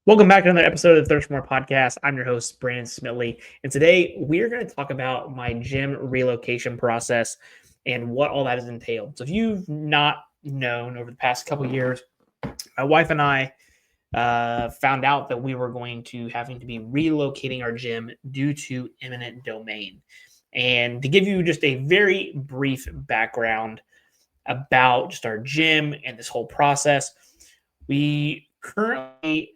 Welcome back to another episode of the Thirst for More podcast. I'm your host, Brandon Smitley, and today we're going to talk about my gym relocation process and what all that has entailed. So, if you've not known over the past couple of years, my wife and I found out that we were going to having to be relocating our gym due to eminent domain. And to give you just a very brief background about just our gym and this whole process, we currently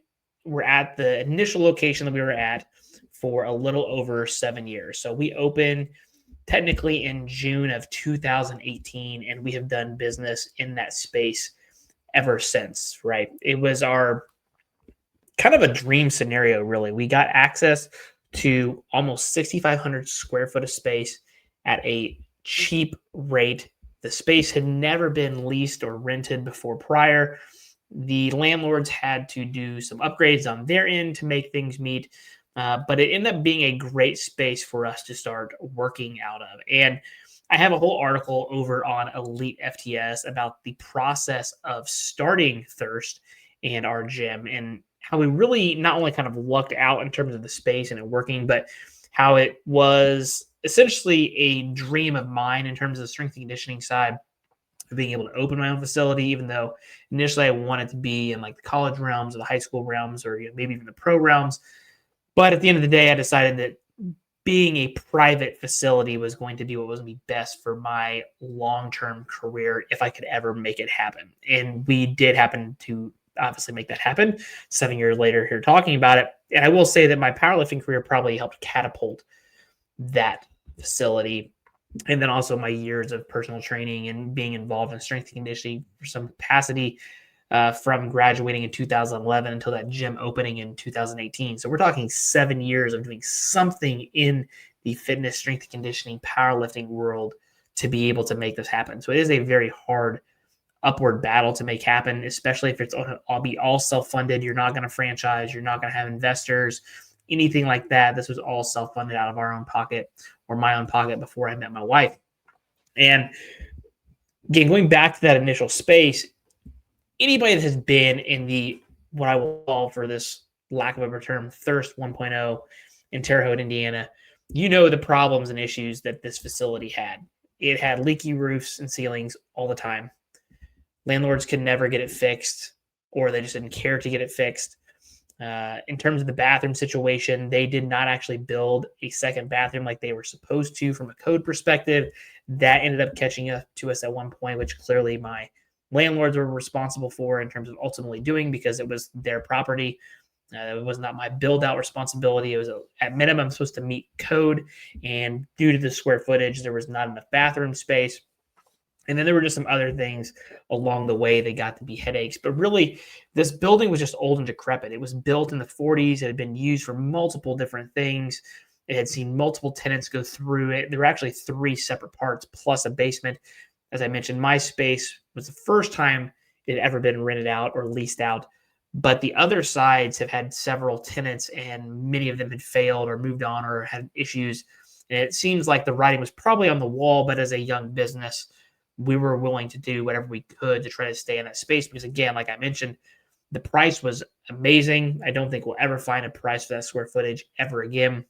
were at the initial location that we were at for a little over 7 years. So we opened technically in June of 2018, and we have done business in that space ever since, right? It was our kind of a dream scenario, really. We got access to almost 6,500 square foot of space at a cheap rate. The space had never been leased or rented before prior. The landlords had to do some upgrades on their end to make things meet, but it ended up being a great space for us to start working out of. And I have a whole article over on Elite FTS about the process of starting Thirst and our gym and how we really not only kind of lucked out in terms of the space and it working, but how it was essentially a dream of mine in terms of the strength and conditioning side of being able to open my own facility, even though initially I wanted to be in like the college realms or the high school realms or maybe even the pro realms. But at the end of the day, I decided that being a private facility was going to be what was going to be best for my long-term career if I could ever make it happen. And we did happen to obviously make that happen 7 years later here talking about it. And I will say that my powerlifting career probably helped catapult that facility. And then also my years of personal training and being involved in strength and conditioning for some capacity from graduating in 2011 until that gym opening in 2018. So we're talking 7 years of doing something in the fitness, strength and conditioning, powerlifting world to be able to make this happen. So it is a very hard upward battle to make happen, especially if it's all self-funded. You're not going to franchise. You're not going to have investors, anything like that. This was all self-funded out of our own pocket or my own pocket before I met my wife. And again, going back to that initial space, anybody that has been in the, what I will call for this lack of a better term, Thirst 1.0 in Terre Haute, Indiana, you know the problems and issues that this facility had. It had leaky roofs and ceilings all the time. Landlords could never get it fixed, or they just didn't care to get it fixed. In terms of the bathroom situation, they did not actually build a second bathroom like they were supposed to from a code perspective. That ended up catching up to us at one point, which clearly my landlords were responsible for in terms of ultimately doing because it was their property. It was not my build out responsibility. It was at minimum supposed to meet code. And due to the square footage, there was not enough bathroom space. And then there were just some other things along the way that got to be headaches. But really, this building was just old and decrepit. It was built in the 40s. It had been used for multiple different things. It had seen multiple tenants go through it. There were actually 3 separate parts plus a basement. As I mentioned, my space was the first time it had ever been rented out or leased out. But the other sides have had several tenants, and many of them had failed or moved on or had issues. And it seems like the writing was probably on the wall, but as a young business, we were willing to do whatever we could to try to stay in that space because, again, like I mentioned, the price was amazing. I don't think we'll ever find a price for that square footage ever again.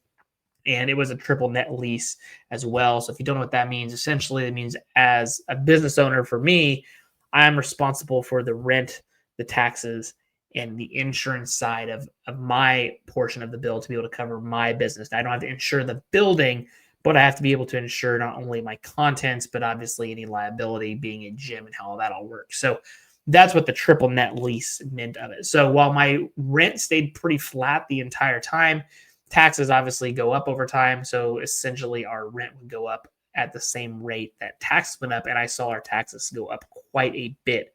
And it was a triple net lease as well. So if you don't know what that means, essentially it means as a business owner for me, I'm responsible for the rent, the taxes, and the insurance side of my portion of the bill to be able to cover my business. I don't have to insure the building, but I have to be able to ensure not only my contents, but obviously any liability being a gym and how that all works. So that's what the triple net lease meant of it. So while my rent stayed pretty flat the entire time, taxes obviously go up over time. So essentially our rent would go up at the same rate that taxes went up. And I saw our taxes go up quite a bit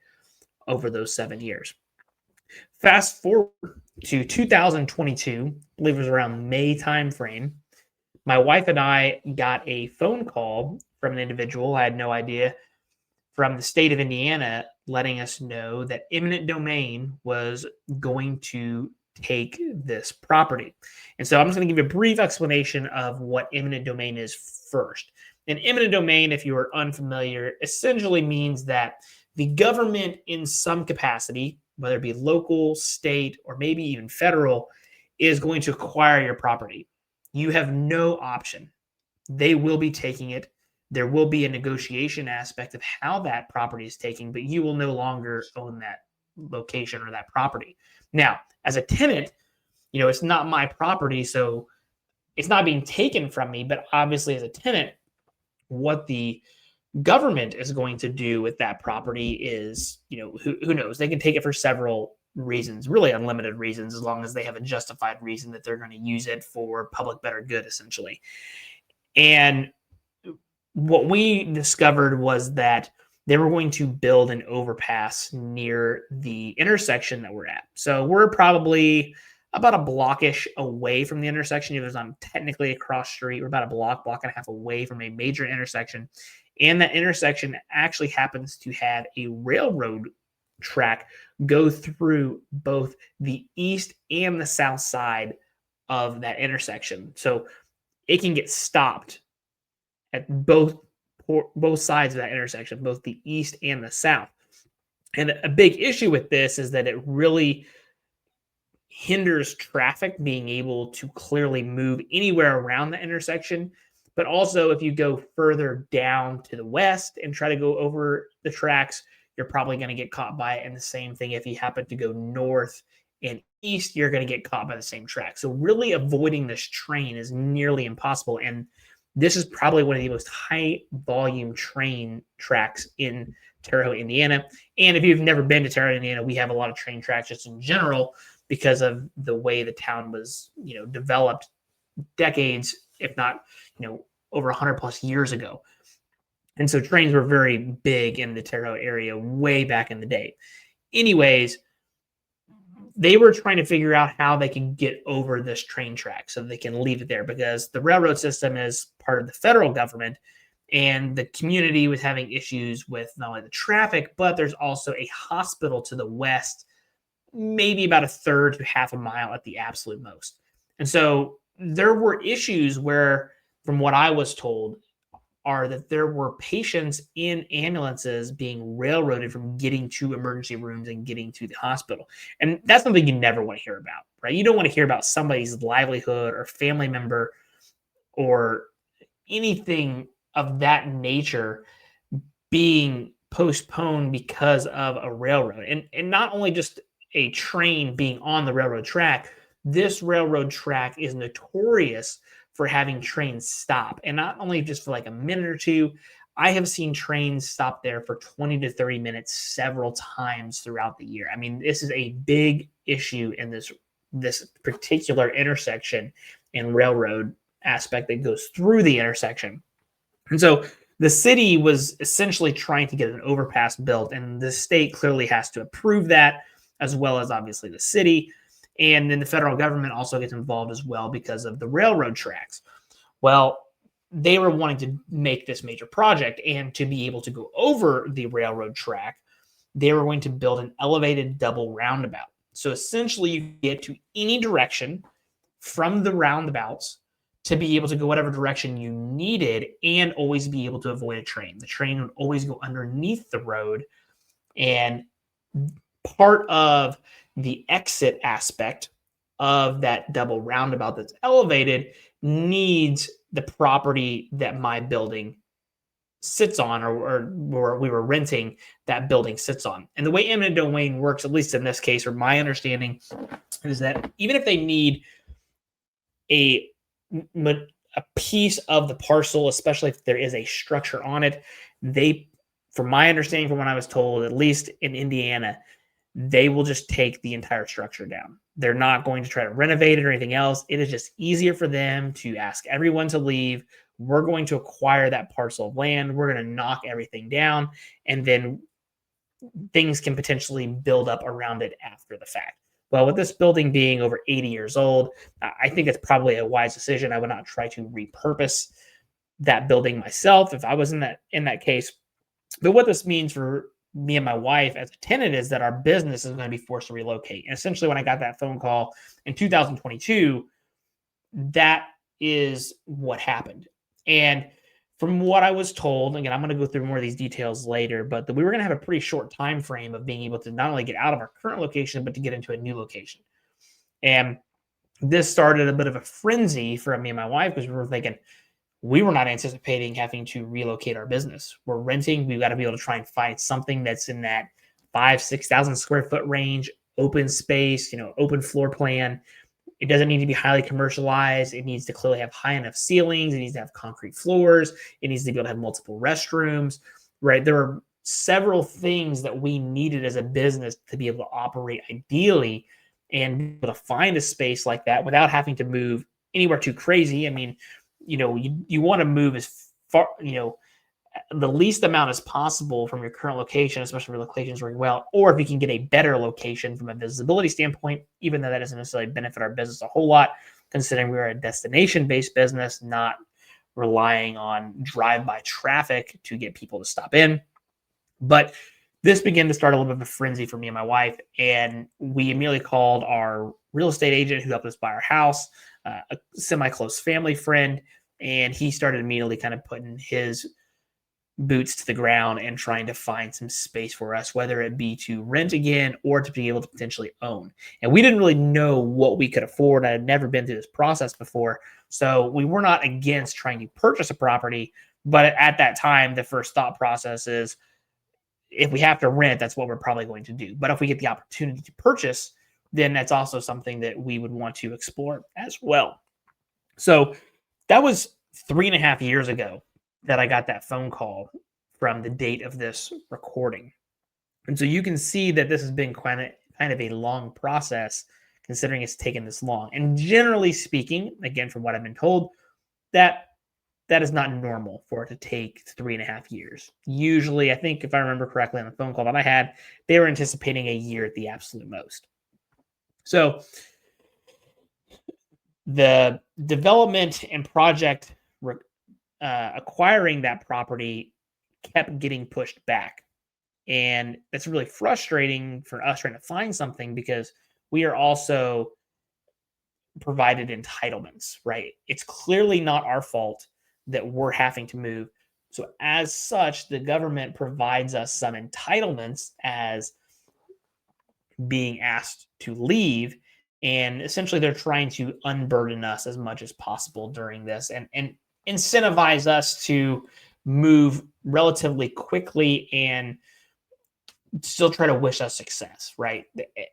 over those 7 years. Fast forward to 2022, I believe it was around May timeframe. My wife and I got a phone call from an individual, I had no idea, from the state of Indiana, letting us know that eminent domain was going to take this property. And so I'm just going to give you a brief explanation of what eminent domain is first. And eminent domain, if you are unfamiliar, essentially means that the government in some capacity, whether it be local, state, or maybe even federal, is going to acquire your property. You have no option. They will be taking it. There will be a negotiation aspect of how that property is taken, but you will no longer own that location or that property. Now, as a tenant, it's not my property, so it's not being taken from me, but obviously as a tenant, what the government is going to do with that property is, who knows? They can take it for several reasons, really unlimited reasons, as long as they have a justified reason that they're going to use it for public better good, essentially. And what we discovered was that they were going to build an overpass near the intersection that we're at. So we're probably about a blockish away from the intersection. Even though I'm technically across street, we're about a block and a half away from a major intersection. And that intersection actually happens to have a railroad track go through both the east and the south side of that intersection. So it can get stopped at both sides of that intersection, both the east and the south. And a big issue with this is that it really hinders traffic being able to clearly move anywhere around the intersection. But also, if you go further down to the west and try to go over the tracks, you're probably going to get caught by it. And the same thing if you happen to go north and east, you're going to get caught by the same track. So really avoiding this train is nearly impossible. And this is probably one of the most high volume train tracks in Terre Haute, Indiana. And if you've never been to Terre Haute, Indiana, we have a lot of train tracks just in general because of the way the town was, developed decades, if not, over 100 plus years ago. And so trains were very big in the Terre Haute area way back in the day. Anyways, they were trying to figure out how they can get over this train track so they can leave it there, because the railroad system is part of the federal government, and the community was having issues with not only the traffic, but there's also a hospital to the west, maybe about a third to half a mile at the absolute most. And so there were issues where, from what I was told, are that there were patients in ambulances being railroaded from getting to emergency rooms and getting to the hospital. And that's something you never want to hear about, right? You don't want to hear about somebody's livelihood or family member or anything of that nature being postponed because of a railroad. And not only just a train being on the railroad track, this railroad track is notorious for having trains stop. And not only just for like a minute or two, I have seen trains stop there for 20 to 30 minutes several times throughout the year. I mean, this is a big issue in this particular intersection and railroad aspect that goes through the intersection. And so the city was essentially trying to get an overpass built, and the state clearly has to approve that, as well as obviously the city. And then the federal government also gets involved as well because of the railroad tracks. Well, they were wanting to make this major project, and to be able to go over the railroad track, they were going to build an elevated double roundabout. So essentially you get to any direction from the roundabouts to be able to go whatever direction you needed and always be able to avoid a train. The train would always go underneath the road, and part of the exit aspect of that double roundabout that's elevated needs the property that my building sits on, or we were renting that building sits on. And the way eminent domain works, at least in this case, or my understanding, is that even if they need a piece of the parcel, especially if there is a structure on it, they, from my understanding, from what I was told, at least in Indiana, they will just take the entire structure down. They're not going to try to renovate it or anything else. It is just easier for them to ask everyone to leave. We're going to acquire that parcel of land. We're going to knock everything down, and then things can potentially build up around it after the fact. Well, with this building being over 80 years old, I think it's probably a wise decision. I would not try to repurpose that building myself if I was in that case. But what this means for me and my wife as a tenant is that our business is going to be forced to relocate. And essentially, when I got that phone call in 2022, that is what happened. And from what I was told, again, I'm going to go through more of these details later, but that we were going to have a pretty short time frame of being able to not only get out of our current location, but to get into a new location. And this started a bit of a frenzy for me and my wife because we were thinking we were not anticipating having to relocate our business. We're renting. We've got to be able to try and find something that's in that 6,000 square foot range, open space, open floor plan. It doesn't need to be highly commercialized. It needs to clearly have high enough ceilings. It needs to have concrete floors. It needs to be able to have multiple restrooms, right? There are several things that we needed as a business to be able to operate ideally and be able to find a space like that without having to move anywhere too crazy. I mean, you want to move as far, the least amount as possible from your current location, especially if your location is working well, or if you can get a better location from a visibility standpoint, even though that doesn't necessarily benefit our business a whole lot, considering we're a destination-based business, not relying on drive-by traffic to get people to stop in. But this began to start a little bit of a frenzy for me and my wife, and we immediately called our real estate agent who helped us buy our house, a semi-close family friend, and he started immediately kind of putting his boots to the ground and trying to find some space for us, whether it be to rent again or to be able to potentially own. And we didn't really know what we could afford. I had never been through this process before. So we were not against trying to purchase a property. But at that time, the first thought process is if we have to rent, that's what we're probably going to do. But if we get the opportunity to purchase, then that's also something that we would want to explore as well. So that was 3.5 years ago that I got that phone call from the date of this recording. And so you can see that this has been kind of a long process considering it's taken this long. And generally speaking, again, from what I've been told, that is not normal for it to take 3.5 years. Usually, I think if I remember correctly on the phone call that I had, they were anticipating a year at the absolute most. So the development and project acquiring that property kept getting pushed back. And that's really frustrating for us trying to find something because we are also provided entitlements, right? It's clearly not our fault that we're having to move. So as such, the government provides us some entitlements as being asked to leave. And essentially they're trying to unburden us as much as possible during this and incentivize us to move relatively quickly and still try to wish us success, right?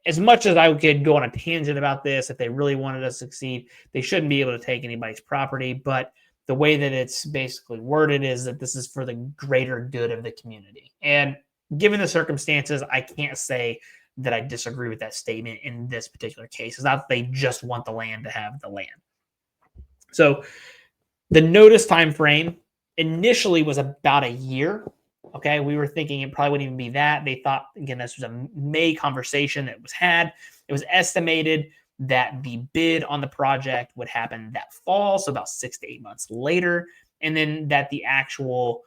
As much as I could go on a tangent about this, if they really wanted us to succeed, they shouldn't be able to take anybody's property. But the way that it's basically worded is that this is for the greater good of the community. And given the circumstances, I can't say that I disagree with that statement in this particular case. It's not that they just want the land to have the land. So the notice time frame initially was about a year. Okay, we were thinking it probably wouldn't even be that. They thought, again, this was a May conversation that was had. It was estimated that the bid on the project would happen that fall, so about 6 to 8 months later, and then that the actual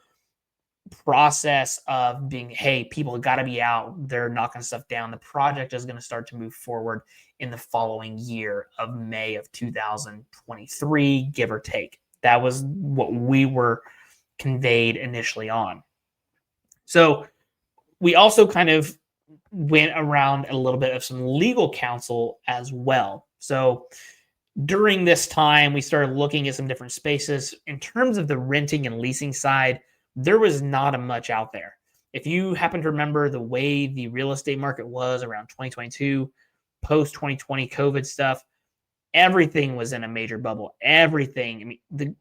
process of being, hey, people got to be out, they're knocking stuff down, the project is going to start to move forward in the following year of May of 2023, give or take. That was what we were conveyed initially on. So we also kind of went around a little bit of some legal counsel as well. So during this time, we started looking at some different spaces. In terms of the renting and leasing side, there was not much out there. If you happen to remember the way the real estate market was around 2022, post 2020 COVID stuff, everything was in a major bubble. Everything. I mean, the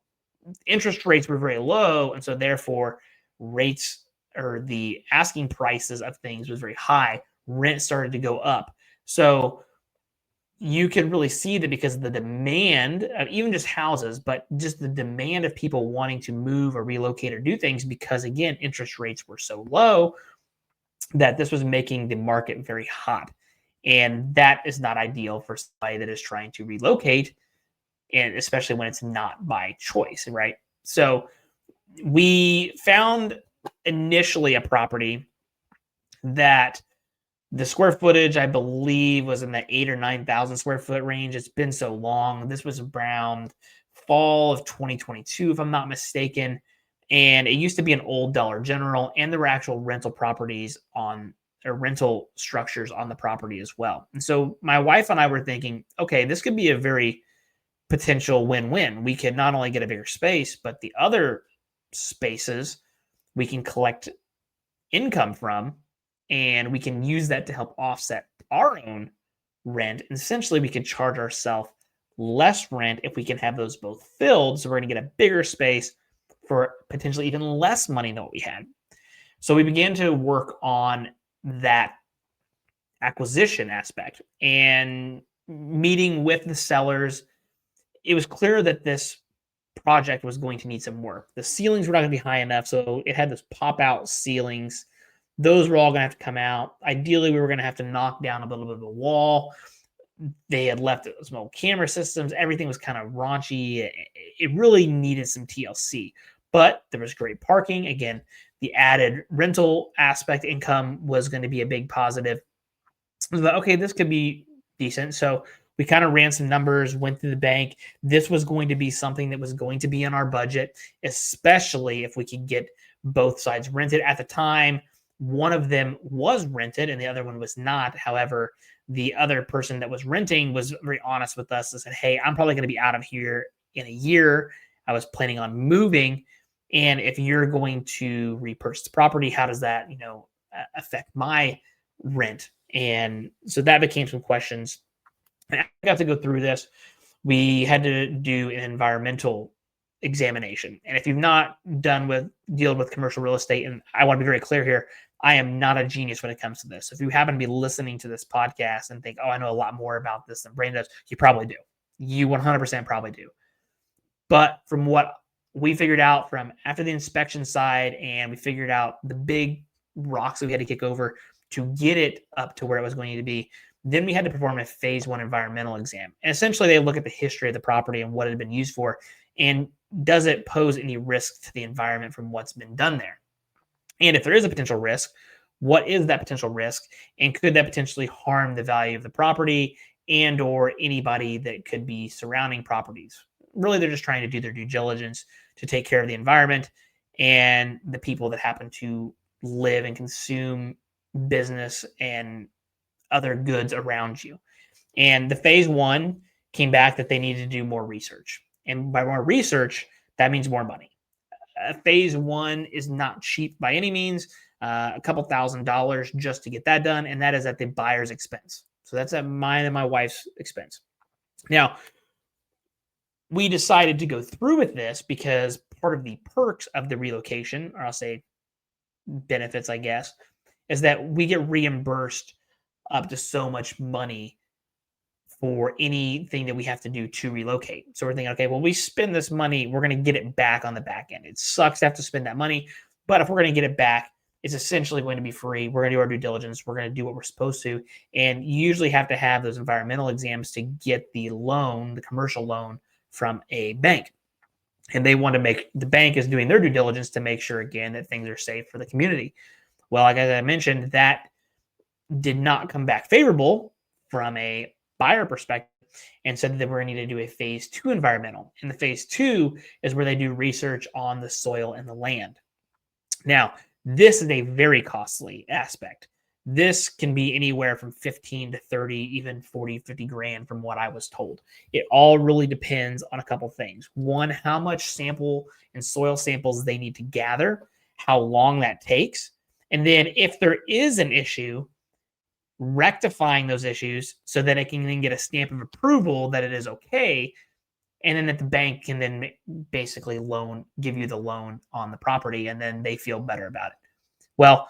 interest rates were very low. And so therefore rates or the asking prices of things was very high. Rent started to go up. So you can really see that because of the demand of even just houses, but just the demand of people wanting to move or relocate or do things because, again, interest rates were so low that this was making the market very hot. And that is not ideal for somebody that is trying to relocate, and especially when it's not by choice, right? So we found initially a property that the square footage, I believe, was in the 8,000 or 9,000 square foot range. It's been so long. This was around fall of 2022, if I'm not mistaken. And it used to be an old Dollar General, and there were actual rental properties on or rental structures on the property as well. And so my wife and I were thinking, okay, this could be a very potential win-win. We could not only get a bigger space, but the other spaces we can collect income from, and we can use that to help offset our own rent. And essentially, we could charge ourselves less rent if we can have those both filled. So we're going to get a bigger space for potentially even less money than what we had. So we began to work on that acquisition aspect and meeting with the sellers. It was clear that this project was going to need some work. The ceilings were not going to be high enough, so it had those pop-out ceilings. Those were all going to have to come out. Ideally, we were going to have to knock down a little bit of the wall. They had left some old camera systems. Everything was kind of raunchy. It really needed some TLC, but there was great parking. Again, the added rental aspect income was going to be a big positive. I was like, okay, this could be decent. So we kind of ran some numbers, went through the bank. This was going to be something that was going to be in our budget, especially if we could get both sides rented. At the time, one of them was rented and the other one was not. However, the other person that was renting was very honest with us and said, hey, I'm probably going to be out of here in a year. I was planning on moving. And if you're going to repurchase the property, how does that, affect my rent? And so that became some questions. And I got to go through this. We had to do an environmental examination. And if you've not dealt with commercial real estate, and I want to be very clear here, I am not a genius when it comes to this. So if you happen to be listening to this podcast and think, oh, I know a lot more about this than Brandon does, you probably do. You 100% probably do. But from what we figured out from after the inspection side, and we figured out the big rocks that we had to kick over to get it up to where it was going to be, then we had to perform a phase 1 environmental exam. And essentially they look at the history of the property and what it had been used for, and does it pose any risk to the environment from what's been done there? And if there is a potential risk, what is that potential risk? And could that potentially harm the value of the property and or anybody that could be surrounding properties? Really, they're just trying to do their due diligence to take care of the environment and the people that happen to live and consume business and other goods around you. And the phase 1 came back that they needed to do more research. And by more research, that means more money. Phase 1 is not cheap by any means, a couple $1,000s just to get that done. And that is at the buyer's expense. So that's at mine and my wife's expense. Now, we decided to go through with this because part of the perks of the relocation, or I'll say benefits, I guess, is that we get reimbursed up to so much money for anything that we have to do to relocate. So we're thinking, okay, well, we spend this money, we're going to get it back on the back end. It sucks to have to spend that money, but if we're going to get it back, it's essentially going to be free. We're going to do our due diligence. We're going to do what we're supposed to. And you usually have to have those environmental exams to get the loan, the commercial loan from a bank. And they want to the bank is doing their due diligence to make sure, again, that things are safe for the community. Well, like as I mentioned, that did not come back favorable from a buyer perspective, and said that we're going to need to do a phase 2 environmental. And the phase 2 is where they do research on the soil and the land. Now, this is a very costly aspect. This can be anywhere from 15 to 30, even 40, 50 grand from what I was told. It all really depends on a couple things. One, how much sample and soil samples they need to gather, how long that takes. And then if there is an give rectifying those issues so that it can then get a stamp of approval that it is okay. And then that the bank can then basically give you the loan on the property, and then they feel better about it. Well,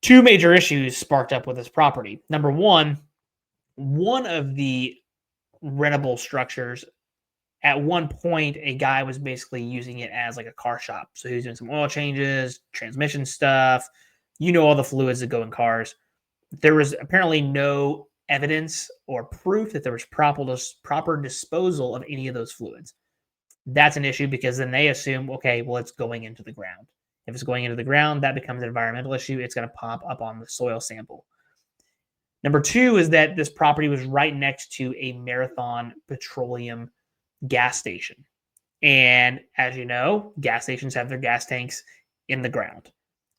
2 major issues sparked up with this property. Number one of the rentable structures, at one point, a guy was basically using it as like a car shop. So he was doing some oil changes, transmission stuff, all the fluids that go in cars. There was apparently no evidence or proof that there was proper disposal of any of those fluids. That's an issue because then they assume, okay, well, it's going into the ground. If it's going into the ground, that becomes an environmental issue. It's going to pop up on the soil sample. Number 2 is that this property was right next to a Marathon Petroleum gas station. And as you know, gas stations have their gas tanks in the ground.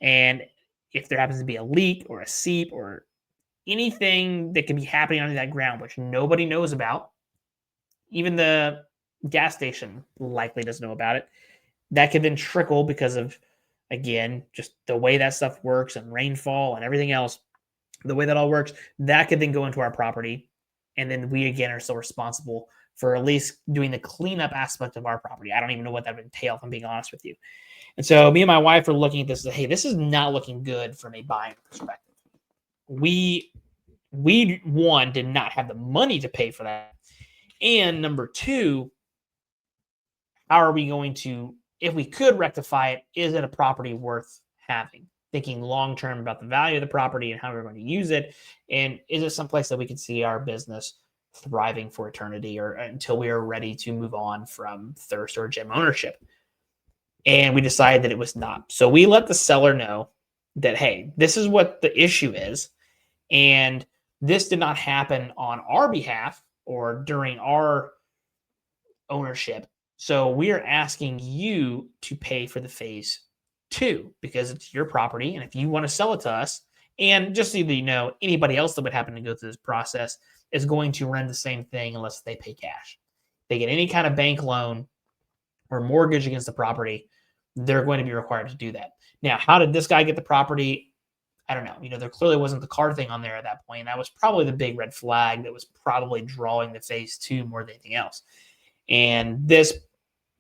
And if there happens to be a leak or a seep or anything that can be happening under that ground, which nobody knows about, even the gas station likely doesn't know about it, that could then trickle because of, again, just the way that stuff works and rainfall and everything else, the way that all works, that could then go into our property. And then we, again, are still responsible for at least doing the cleanup aspect of our property. I don't even know what that would entail, if I'm being honest with you. And so me and my wife are looking at this and say, hey, this is not looking good from a buying perspective. We one, did not have the money to pay for that. And number two, how are we going to, if we could rectify it, is it a property worth having? Thinking long-term about the value of the property and how we're going to use it. And is it someplace that we can see our business thriving for eternity or until we are ready to move on from thirst or gym ownership? And we decided that it was not. So we let the seller know that, hey, this is what the issue is. And this did not happen on our behalf or during our ownership. So we are asking you to pay for the phase 2 because it's your property. And if you want to sell it to us, and just so you know, anybody else that would happen to go through this process is going to run the same thing unless they pay cash. They get any kind of bank loan or mortgage against the property, they're going to be required to do that. Now, how did this guy get the property? I don't know. There clearly wasn't the car thing on there at that point. That was probably the big red flag that was probably drawing the phase 2 more than anything else. And this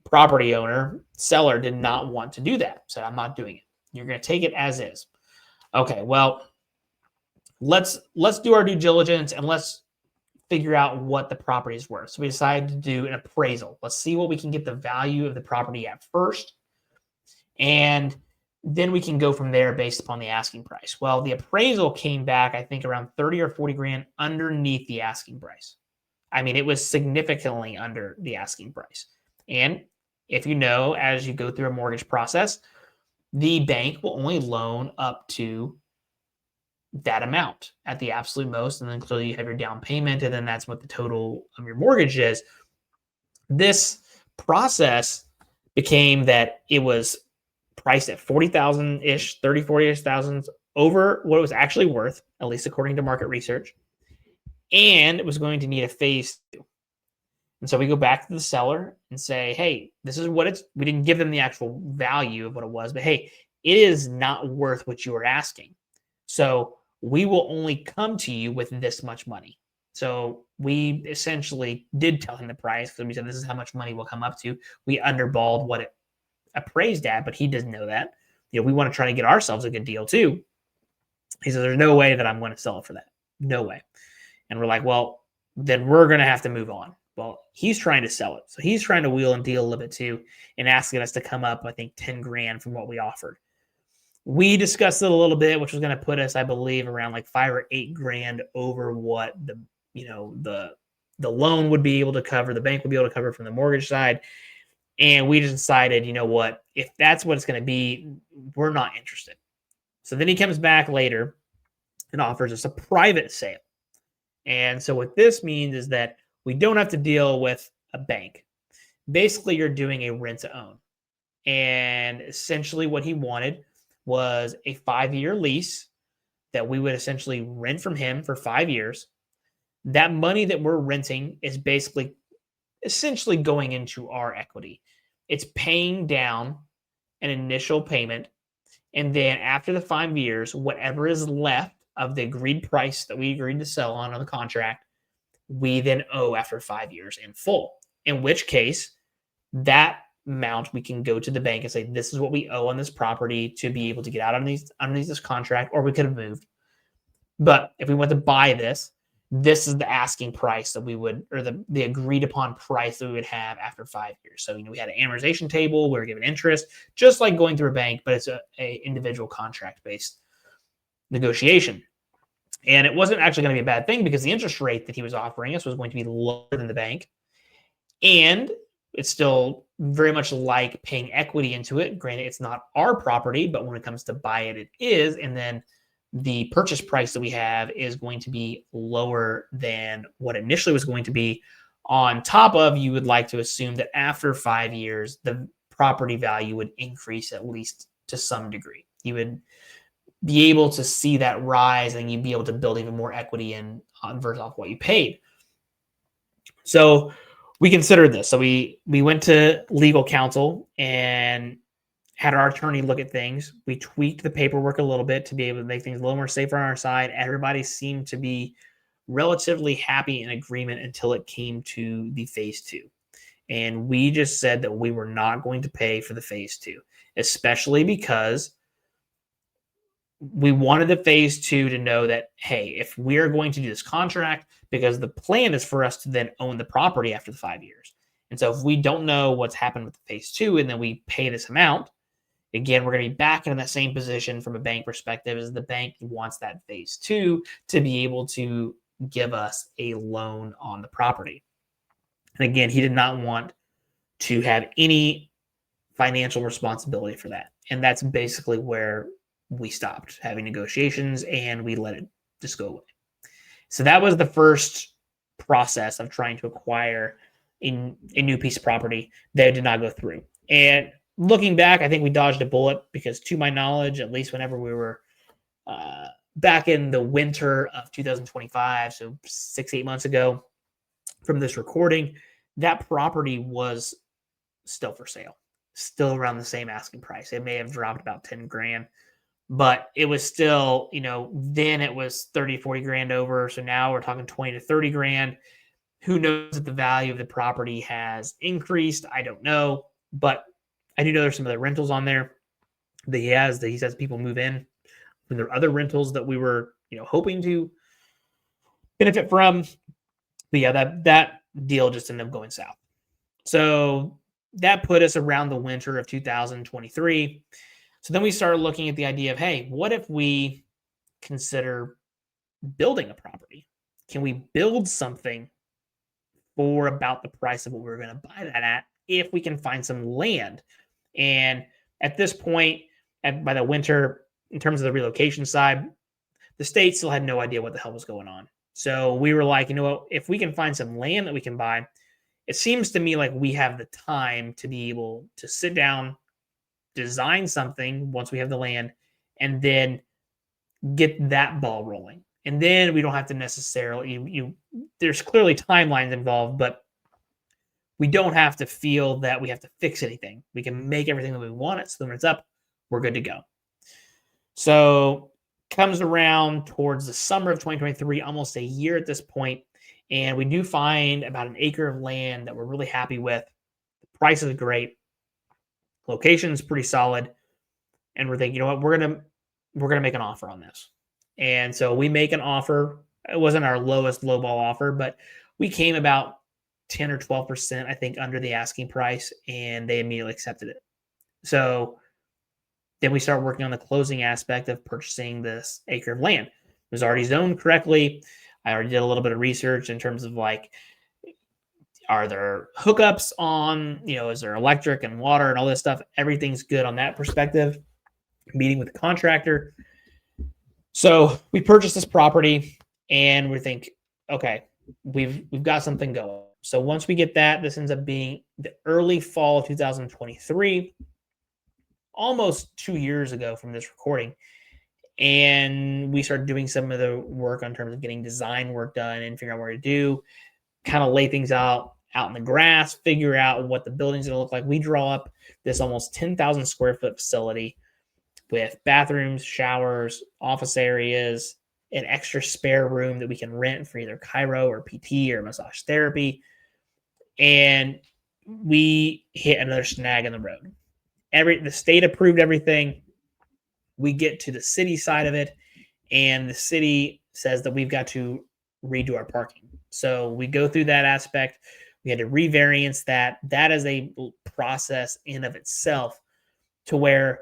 property owner, seller, did not want to do that. So I'm not doing it. You're going to take it as is. Okay, well, let's do our due diligence and let's figure out what the property is worth. So we decided to do an appraisal. Let's see what we can get the value of the property at first. And then we can go from there based upon the asking price. Well, the appraisal came back, I think, around 30 or 40 grand underneath the asking price. I mean, it was significantly under the asking price. And if you know, as you go through a mortgage process, the bank will only loan up to that amount at the absolute most. And then until you have your down payment, and then that's what the total of your mortgage is. This process became that it was priced at 40,000-ish, 30, 40,000 over what it was actually worth, at least according to market research. And it was going to need a phase 2. And so we go back to the seller and say, hey, this is what it's, we didn't give them the actual value of what it was, but hey, it is not worth what you are asking. So we will only come to you with this much money. So we essentially did tell him the price because we said, this is how much money we'll come up to. We underballed what it appraised at, but he doesn't know that. We want to try to get ourselves a good deal too. He says, there's no way that I'm going to sell it for that. No way. And we're like, well, then we're going to have to move on. Well, he's trying to sell it. So he's trying to wheel and deal a little bit too and asking us to come up, I think, 10 grand from what we offered. We discussed it a little bit, which was going to put us, I believe, around like 5 or 8 grand over what the loan would be able to cover, the bank would be able to cover from the mortgage side. And we just decided, you know what, if that's what it's going to be, we're not interested. So then he comes back later and offers us a private sale. And so what this means is that we don't have to deal with a bank. Basically, you're doing a rent to own. And essentially what he wanted was a 5-year lease that we would essentially rent from him for 5 years. That money that we're renting is essentially going into our equity. It's paying down an initial payment. And then after the 5 years, whatever is left of the agreed price that we agreed to sell on the contract, we then owe after 5 years in full. In which case, that amount we can go to the bank and say, this is what we owe on this property to be able to get out underneath this contract, or we could have moved. But if we want to buy this is the asking price that we would, or the agreed upon price that we would have after 5 years. So, we had an amortization table, we were given interest, just like going through a bank, but it's a individual contract-based negotiation. And it wasn't actually going to be a bad thing because the interest rate that he was offering us was going to be lower than the bank. And it's still very much like paying equity into it. Granted, it's not our property, but when it comes to buy it, it is. And then the purchase price that we have is going to be lower than what initially was going to be On top of, you would like to assume that after 5 years, the property value would increase at least to some degree. You would be able to see that rise, and you'd be able to build even more equity in on versus off what you paid. So we considered this. So we went to legal counsel and had our attorney look at things. We tweaked the paperwork a little bit to be able to make things a little more safer on our side. Everybody seemed to be relatively happy in agreement until it came to the phase 2. And we just said that we were not going to pay for the phase 2, especially because we wanted the phase 2 to know that, hey, if we're going to do this contract, because the plan is for us to then own the property after the 5 years. And so if we don't know what's happened with the phase 2 and then we pay this amount, again, we're going to be back in that same position from a bank perspective, as the bank wants that phase 2 to be able to give us a loan on the property. And again, he did not want to have any financial responsibility for that. And that's basically where we stopped having negotiations and we let it just go away. So that was the first process of trying to acquire a new piece of property that did not go through. And looking back, I think we dodged a bullet because, to my knowledge, at least whenever we were back in the winter of 2025, so 6-8 months ago from this recording, that property was still for sale, still around the same asking price. It may have dropped about 10 grand, but it was still, then it was 30, 40 grand over. So now we're talking 20 to 30 grand. Who knows if the value of the property has increased? I don't know, but I do know there's some other rentals on there that he says people move in. And there are other rentals that we were, hoping to benefit from. But yeah, that deal just ended up going south. So that put us around the winter of 2023. So then we started looking at the idea of, hey, what if we consider building a property? Can we build something for about the price of what we were going to buy that at if we can find some land? And at this point, by the winter, in terms of the relocation side, the state still had no idea what the hell was going on. So we were like, if we can find some land that we can buy, it seems to me like we have the time to be able to sit down, design something once we have the land, and then get that ball rolling. And then we don't have to necessarily, there's clearly timelines involved, but we don't have to feel that we have to fix anything. We can make everything that we want it. So when it's up, we're good to go. So comes around towards the summer of 2023, almost a year at this point, and we do find about an acre of land that we're really happy with. The price is great. Location is pretty solid. And we're thinking, we're gonna make an offer on this. And so we make an offer. It wasn't our lowest lowball offer, but we came about 10 or 12%, I think, under the asking price, and they immediately accepted it. So then we start working on the closing aspect of purchasing this acre of land. It was already zoned correctly. I already did a little bit of research in terms of are there hookups on, is there electric and water and all this stuff? Everything's good on that perspective. Meeting with the contractor. So we purchased this property and we think, okay, we've got something going. So once we get that, this ends up being the early fall of 2023, almost 2 years ago from this recording. And we started doing some of the work on terms of getting design work done and figuring out where to do, kind of lay things out in the grass, figure out what the building's going to look like. We draw up this almost 10,000 square foot facility with bathrooms, showers, office areas, an extra spare room that we can rent for either chiro or PT or massage therapy. And we hit another snag in the road. The state approved everything. We get to the city side of it, and the city says that we've got to redo our parking. So we go through that aspect. We had to revariance that. That is a process in of itself, to where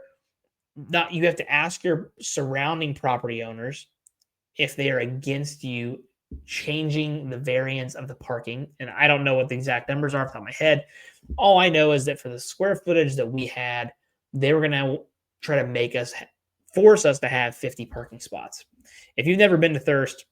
you have to ask your surrounding property owners if they are against you changing the variance of the parking. And I don't know what the exact numbers are off the top of my head. All I know is that for the square footage that we had, they were going to try to force us to have 50 parking spots. If you've never been to Thirst,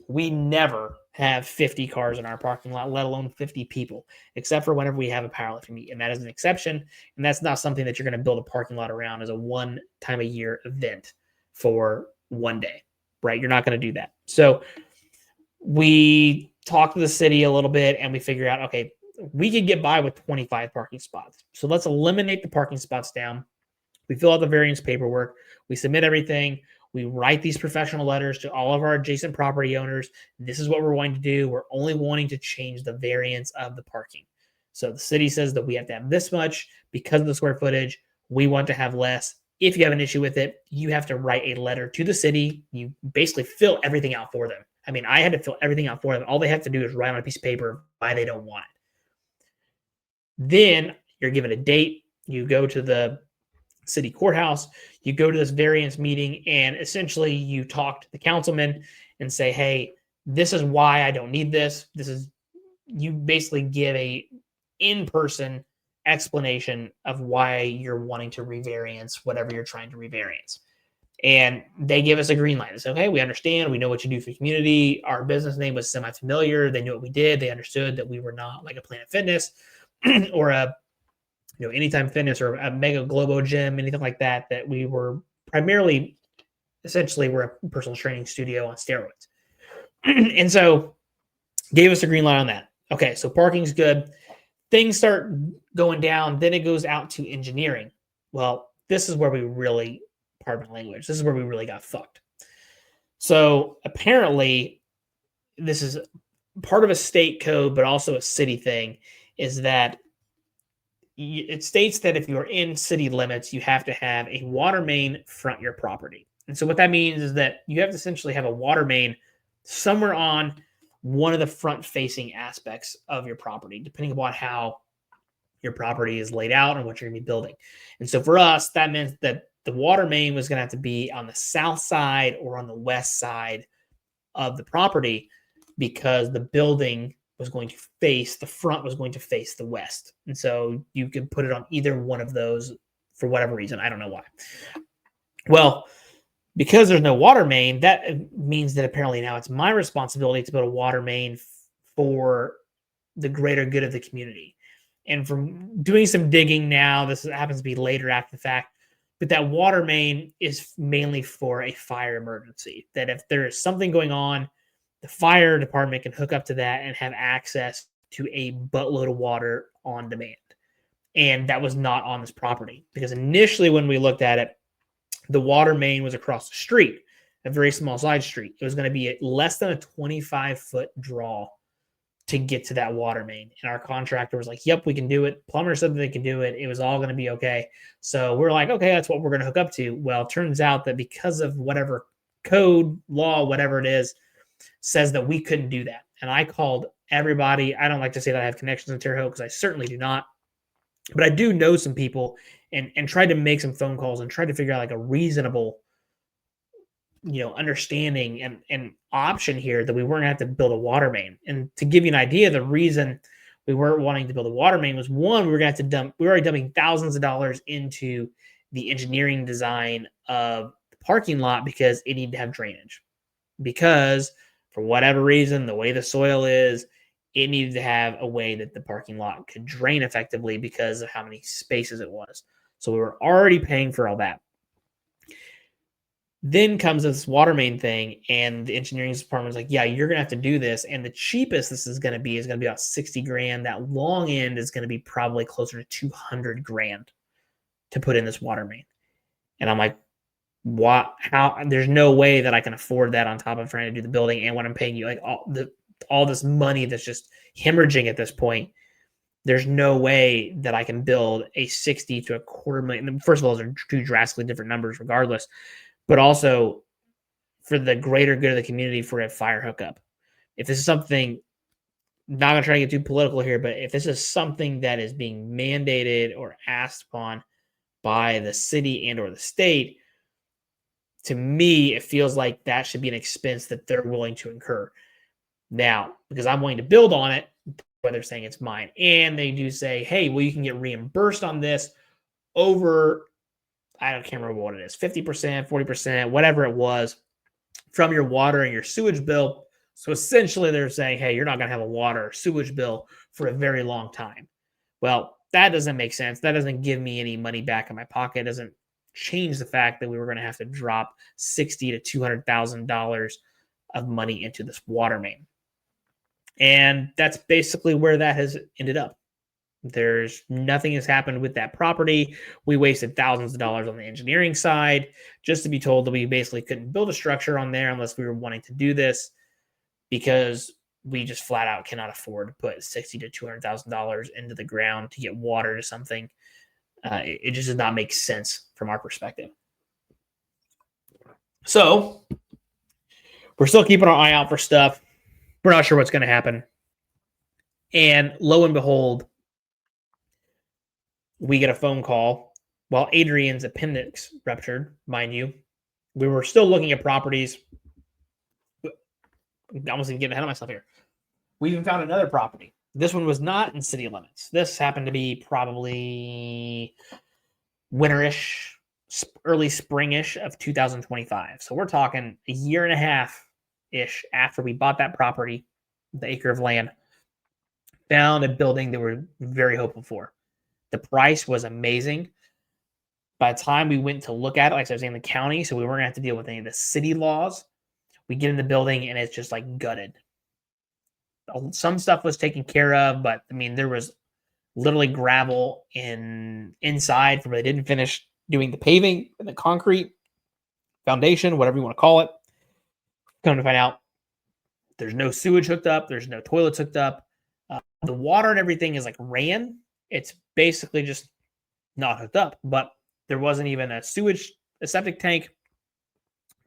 we never have 50 cars in our parking lot, let alone 50 people, except for whenever we have a powerlifting meet. And that is an exception. And that's not something that you're going to build a parking lot around as a one time a year event for one day, right? You're not going to do that. So we talk to the city a little bit and we figure out, okay, we could get by with 25 parking spots. So let's eliminate the parking spots down. We fill out the variance paperwork. We submit everything. We write these professional letters to all of our adjacent property owners. This is what we're wanting to do. We're only wanting to change the variance of the parking. So the city says that we have to have this much because of the square footage. We want to have less. If you have an issue with it, you have to write a letter to the city. You basically fill everything out for them. I mean, I had to fill everything out for them. All they have to do is write on a piece of paper why they don't want it. Then you're given a date. You go to the city courthouse, you go to this variance meeting, and essentially you talk to the councilman and say, hey, this is why I don't need this. You basically give a in-person explanation of why you're wanting to revariance whatever you're trying to revariance. And they give us a green light. It's okay, we understand. We know what you do for the community. Our business name was semi-familiar. They knew what we did. They understood that we were not like a Planet Fitness or a Anytime Fitness or a Mega Globo Gym, anything like that, that we were primarily, essentially, we're a personal training studio on steroids. And so gave us a green light on that. Okay, so parking's good. Things start going down. Then it goes out to engineering. Well, this is where we really, pardon my language, this is where we really got fucked. So apparently, this is part of a state code, but also a city thing, is that it states that if you're in city limits, you have to have a water main front your property. And so what that means is that you have to essentially have a water main somewhere on one of the front-facing aspects of your property, depending upon how your property is laid out and what you're going to be building. And so for us, that meant that the water main was going to have to be on the south side or on the west side of the property because the building was going to face, the front was going to face the west. And so you could put it on either one of those for whatever reason. I don't know why. Well, because there's no water main, that means that apparently now it's my responsibility to build a water main for the greater good of the community. And from doing some digging now, this happens to be later after the fact, but that water main is mainly for a fire emergency. That if there is something going on, the fire department can hook up to that and have access to a buttload of water on demand. And that was not on this property because initially when we looked at it, the water main was across the street, a very small side street. It was going to be less than a 25-foot draw to get to that water main. And our contractor was like, yep, we can do it. Plumber said that they can do it. It was all going to be okay. So we're like, okay, that's what we're going to hook up to. Well, it turns out that because of whatever code, law, whatever it is, says that we couldn't do that. And I called everybody. I don't like to say that I have connections in Terre Haute because I certainly do not. But I do know some people and tried to make some phone calls and tried to figure out like a reasonable, understanding and option here that we weren't going to have to build a water main. And to give you an idea, the reason we weren't wanting to build a water main was one, we were going to have to we were already dumping thousands of dollars into the engineering design of the parking lot because it needed to have drainage. Because for whatever reason, the way the soil is, it needed to have a way that the parking lot could drain effectively because of how many spaces it was. So we were already paying for all that. Then comes this water main thing, and the engineering department is like, yeah, you're going to have to do this. And the cheapest this is going to be about 60 grand. That long end is going to be probably closer to 200 grand to put in this water main. And I'm like, what? How? There's no way that I can afford that on top of trying to do the building and what I'm paying you, like all this money that's just hemorrhaging at this point. There's no way that I can build a 60 to a quarter million. First of all, those are two drastically different numbers regardless, but also for the greater good of the community for a fire hookup. If this is something, not going to try to get too political here, but if this is something that is being mandated or asked upon by the city and or the state, to me, it feels like that should be an expense that they're willing to incur. Now, because I'm willing to build on it, whether they're saying it's mine, and they do say, hey, well, you can get reimbursed on this over, can't remember what it is, 50%, 40%, whatever it was from your water and your sewage bill. So essentially they're saying, hey, you're not going to have a water or sewage bill for a very long time. Well, that doesn't make sense. That doesn't give me any money back in my pocket. It doesn't change the fact that we were going to have to drop $60,000 to $200,000 of money into this water main. And that's basically where that has ended up. There's nothing has happened with that property. We wasted thousands of dollars on the engineering side just to be told that we basically couldn't build a structure on there unless we were wanting to do this, because we just flat out cannot afford to put $60,000 to $200,000 into the ground to get water to something. It just does not make sense from our perspective. So we're still keeping our eye out for stuff. We're not sure what's going to happen. And lo and behold, we get a phone call while Adrian's appendix ruptured, mind you. We were still looking at properties. I'm almost even getting ahead of myself here. We even found another property. This one was not in city limits. This happened to be probably winterish, early springish of 2025. So we're talking a year and a half-ish after we bought that property, the acre of land, found a building that we're very hopeful for. The price was amazing. By the time we went to look at it, like I was in the county, so we weren't going to have to deal with any of the city laws. We get in the building and it's just like gutted. Some stuff was taken care of, but I mean, there was literally gravel inside from where they didn't finish doing the paving and the concrete foundation, whatever you want to call it. Come to find out, there's no sewage hooked up. There's no toilets hooked up. The water and everything is like ran. It's basically just not hooked up, but there wasn't even a septic tank.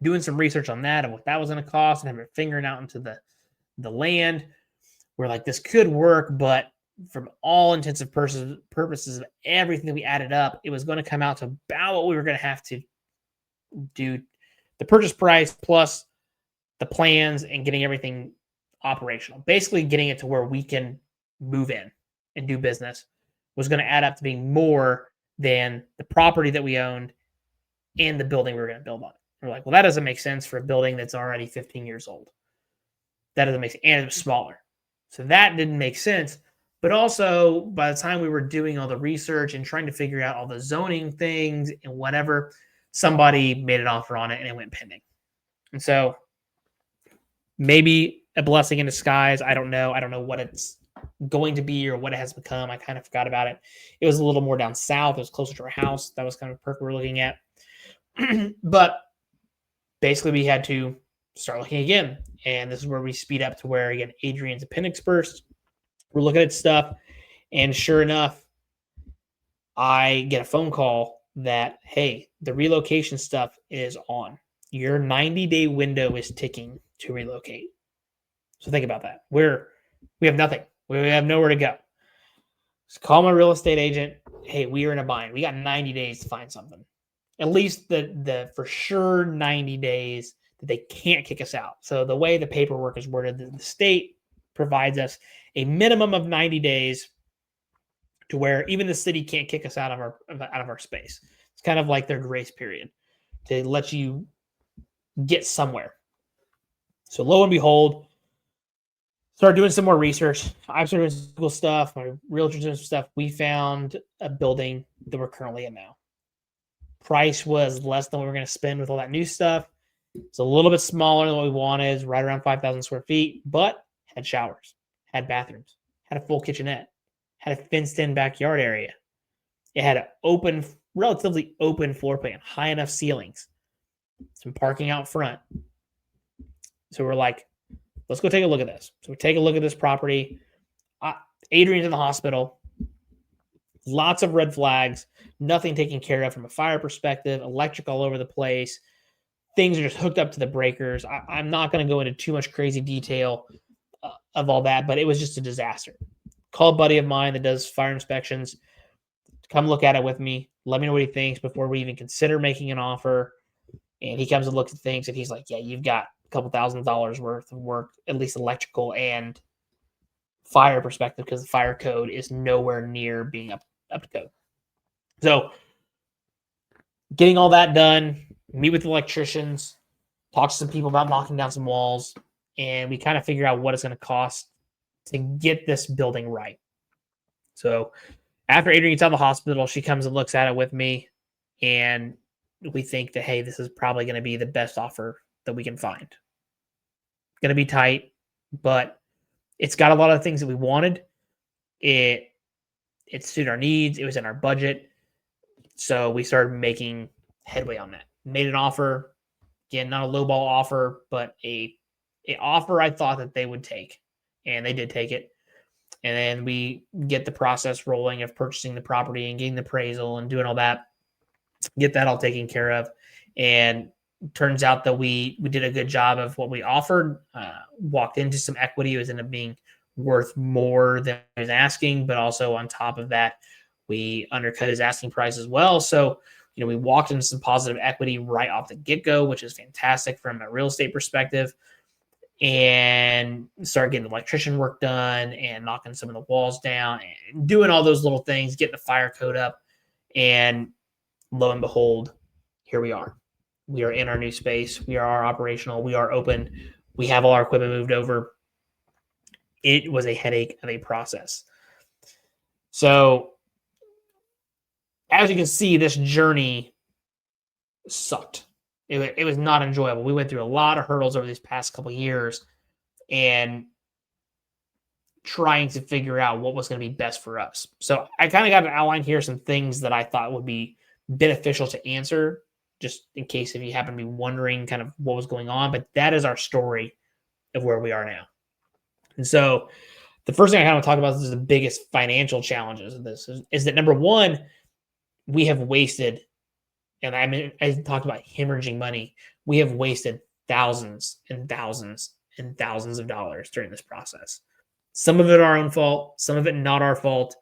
Doing some research on that and what that was going to cost and having figuring out into the land. We're like, this could work, but from all intents and purposes of everything that we added up, it was going to come out to about what we were going to have to do. The purchase price plus the plans and getting everything operational. Basically getting it to where we can move in and do business was going to add up to being more than the property that we owned and the building we were going to build on. We're like, well, that doesn't make sense for a building that's already 15 years old. That doesn't make sense. And it was smaller. So that didn't make sense. But also, by the time we were doing all the research and trying to figure out all the zoning things and whatever, somebody made an offer on it and it went pending. And so maybe a blessing in disguise. I don't know. I don't know what it's going to be or what it has become. I kind of forgot about it. It was a little more down south. It was closer to our house. That was kind of a perk we were looking at. But basically, we had to start looking again. And this is where we speed up to where, again, Adrian's appendix burst. We're looking at stuff. And sure enough, I get a phone call that, hey, the relocation stuff is on. Your 90-day window is ticking to relocate. So think about that. We have nothing. We have nowhere to go. Just call my real estate agent. Hey, we are in a bind. We got 90 days to find something. At least the for sure 90 days that they can't kick us out. So the way the paperwork is worded, the state provides us a minimum of 90 days to where even the city can't kick us out of our space. It's kind of like their grace period to let you get somewhere. So lo and behold, started doing some more research. I've started doing some cool stuff. My realtor's doing some stuff. We found a building that we're currently in now. Price was less than what we were going to spend with all that new stuff. It's a little bit smaller than what we wanted. It's right around 5,000 square feet, but had showers, had bathrooms, had a full kitchenette, had a fenced-in backyard area. It had an relatively open floor plan, high enough ceilings, some parking out front. So we're like, let's go take a look at this. So we take a look at this property. Adrian's in the hospital. Lots of red flags. Nothing taken care of from a fire perspective. Electric all over the place. Things are just hooked up to the breakers. I'm not going to go into too much crazy detail of all that, but it was just a disaster. Call a buddy of mine that does fire inspections. Come look at it with me. Let me know what he thinks before we even consider making an offer. And he comes and looks at things, and he's like, yeah, you've got a couple $1,000s worth of work, at least electrical and fire perspective, because the fire code is nowhere near being up to code. So getting all that done, meet with electricians, talk to some people about knocking down some walls, and we kind of figure out what it's going to cost to get this building right. So after Adrian gets out of the hospital, she comes and looks at it with me, and we think that, hey, this is probably going to be the best offer that we can find. Going to be tight, but it's got a lot of things that we wanted. It suited our needs. It was in our budget. So we started making headway on that. Made an offer. Again, not a lowball offer, but a offer I thought that they would take. And they did take it. And then we get the process rolling of purchasing the property and getting the appraisal and doing all that. Get that all taken care of. And turns out that we did a good job of what we offered. Walked into some equity. It was ended up being worth more than he was asking, but also on top of that, we undercut his asking price as well. So, we walked into some positive equity right off the get-go, which is fantastic from a real estate perspective, and started getting the electrician work done and knocking some of the walls down and doing all those little things, getting the fire code up. And lo and behold, here we are. We are in our new space. We are operational. We are open. We have all our equipment moved over. It was a headache of a process. So as you can see, this journey sucked. It was not enjoyable. We went through a lot of hurdles over these past couple of years and trying to figure out what was going to be best for us. So I kind of got an outline here, some things that I thought would be beneficial to answer, just in case if you happen to be wondering kind of what was going on. But that is our story of where we are now. And so the first thing I kind of talk about is the biggest financial challenges of this is that, number one, we have wasted, and I talked about hemorrhaging money. We have wasted thousands and thousands and thousands of dollars during this process. Some of it our own fault, some of it not our fault.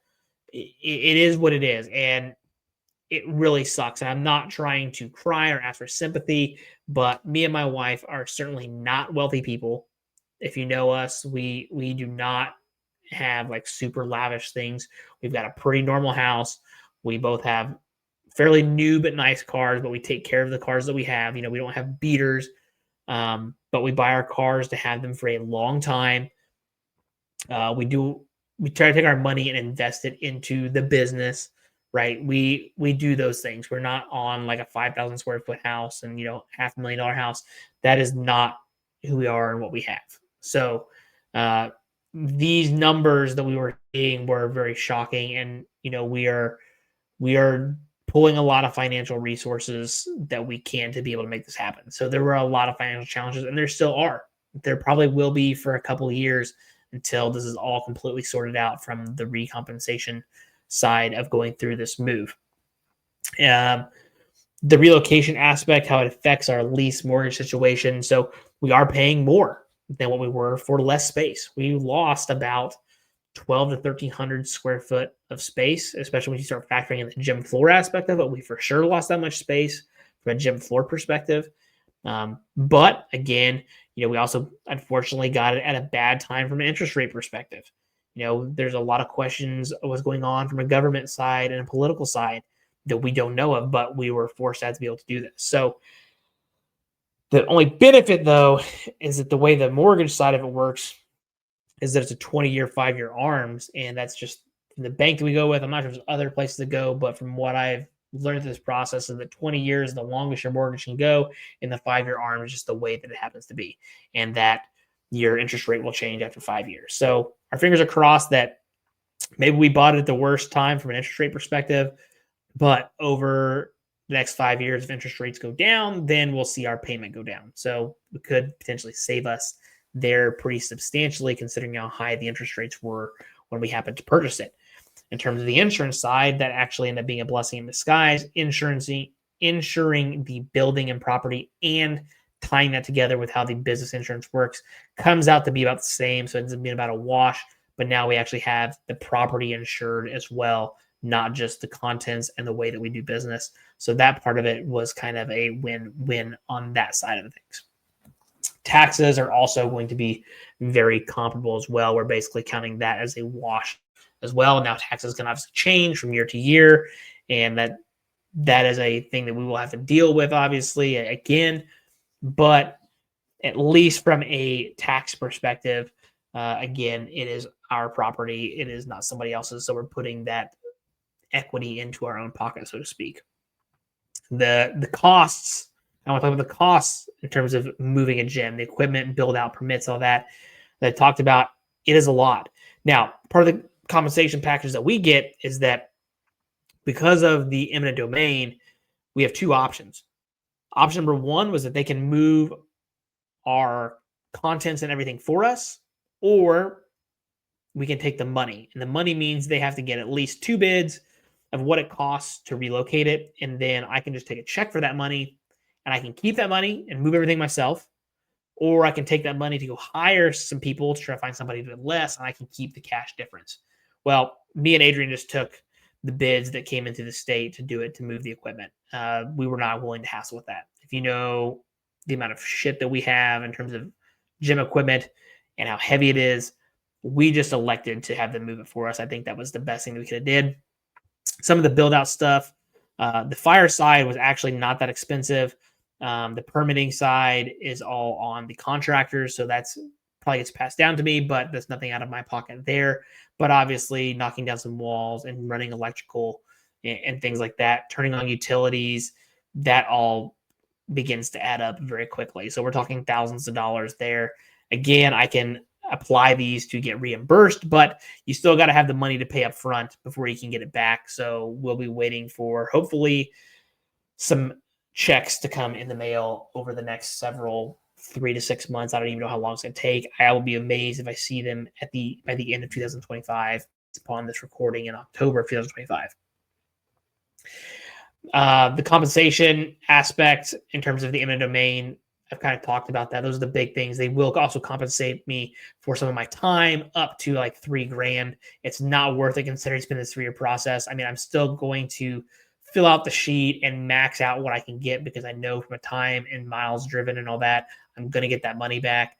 It is what it is, and it really sucks. And I'm not trying to cry or ask for sympathy, but me and my wife are certainly not wealthy people. If you know us, we do not have like super lavish things. We've got a pretty normal house. We both have fairly new but nice cars, but we take care of the cars that we have. We don't have beaters, but we buy our cars to have them for a long time. We try to take our money and invest it into the business, right? We do those things. We're not on like a 5,000 square foot house and, $500,000 house. That is not who we are and what we have. So, these numbers that we were seeing were very shocking, and we are pulling a lot of financial resources that we can to be able to make this happen. So there were a lot of financial challenges, and there still are. There probably will be for a couple of years until this is all completely sorted out from the recompensation side of going through this move. The relocation aspect, how it affects our lease mortgage situation. So we are paying more than what we were for less space. We lost about 12 to 1,300 square foot of space, especially when you start factoring in the gym floor aspect of it. We for sure lost that much space from a gym floor perspective. But again, we also unfortunately got it at a bad time from an interest rate perspective. There's a lot of questions of what's going on from a government side and a political side that we don't know of, but we were forced out to be able to do this. So the only benefit, though, is that the way the mortgage side of it works is that it's a 20-year, 5-year ARMs, and that's just the bank that we go with. I'm not sure if there's other places to go, but from what I've learned through this process is that 20 years is the longest your mortgage can go, and the 5-year ARM is just the way that it happens to be, and that your interest rate will change after 5 years. So our fingers are crossed that maybe we bought it at the worst time from an interest rate perspective, but over the next 5 years, if interest rates go down, then we'll see our payment go down. So it could potentially save us there pretty substantially, considering how high the interest rates were when we happened to purchase it. In terms of the insurance side, that actually ended up being a blessing in disguise, insuring the building and property and tying that together with how the business insurance works comes out to be about the same. So it ends up being about a wash, but now we actually have the property insured as well, not just the contents and the way that we do business. So that part of it was kind of a win-win on that side of things. Taxes are also going to be very comparable as well. We're basically counting that as a wash as well. Now taxes can obviously change from year to year, and that is a thing that we will have to deal with, obviously, again. But at least from a tax perspective, again, it is our property. It is not somebody else's. So we're putting that equity into our own pocket, so to speak. The costs, I want to talk about the costs in terms of moving a gym, the equipment, build out permits, all that I talked about. It is a lot. Now, part of the compensation package that we get is that because of the eminent domain, we have two options. Option number one was that they can move our contents and everything for us, or we can take the money. And the money means they have to get at least 2 bids of what it costs to relocate it. And then I can just take a check for that money and I can keep that money and move everything myself. Or I can take that money to go hire some people to try to find somebody to do it less, and I can keep the cash difference. Well, me and Adrian just took the bids that came into the state to do it, to move the equipment. We were not willing to hassle with that. If you know the amount of shit that we have in terms of gym equipment and how heavy it is, we just elected to have them move it for us. I think that was the best thing that we could have did. Some of the build out stuff, the fire side was actually not that expensive. The permitting side is all on the contractors, so that's probably gets passed down to me, but there's nothing out of my pocket there. But obviously, knocking down some walls and running electrical and things like that, turning on utilities, that all begins to add up very quickly. So we're talking thousands of dollars there. Again, I can apply these to get reimbursed, but you still got to have the money to pay up front before you can get it back. So we'll be waiting for hopefully some checks to come in the mail over the next several 3 to 6 months. I don't even know how long it's going to take. I will be amazed if I see them by the end of 2025 upon this recording in October of 2025. The compensation aspect in terms of the eminent domain, I've kind of talked about that. Those are the big things. They will also compensate me for some of my time up to like $3,000. It's not worth it considering it's been this 3-year process. I mean, I'm still going to fill out the sheet and max out what I can get because I know from a time and miles driven and all that, I'm going to get that money back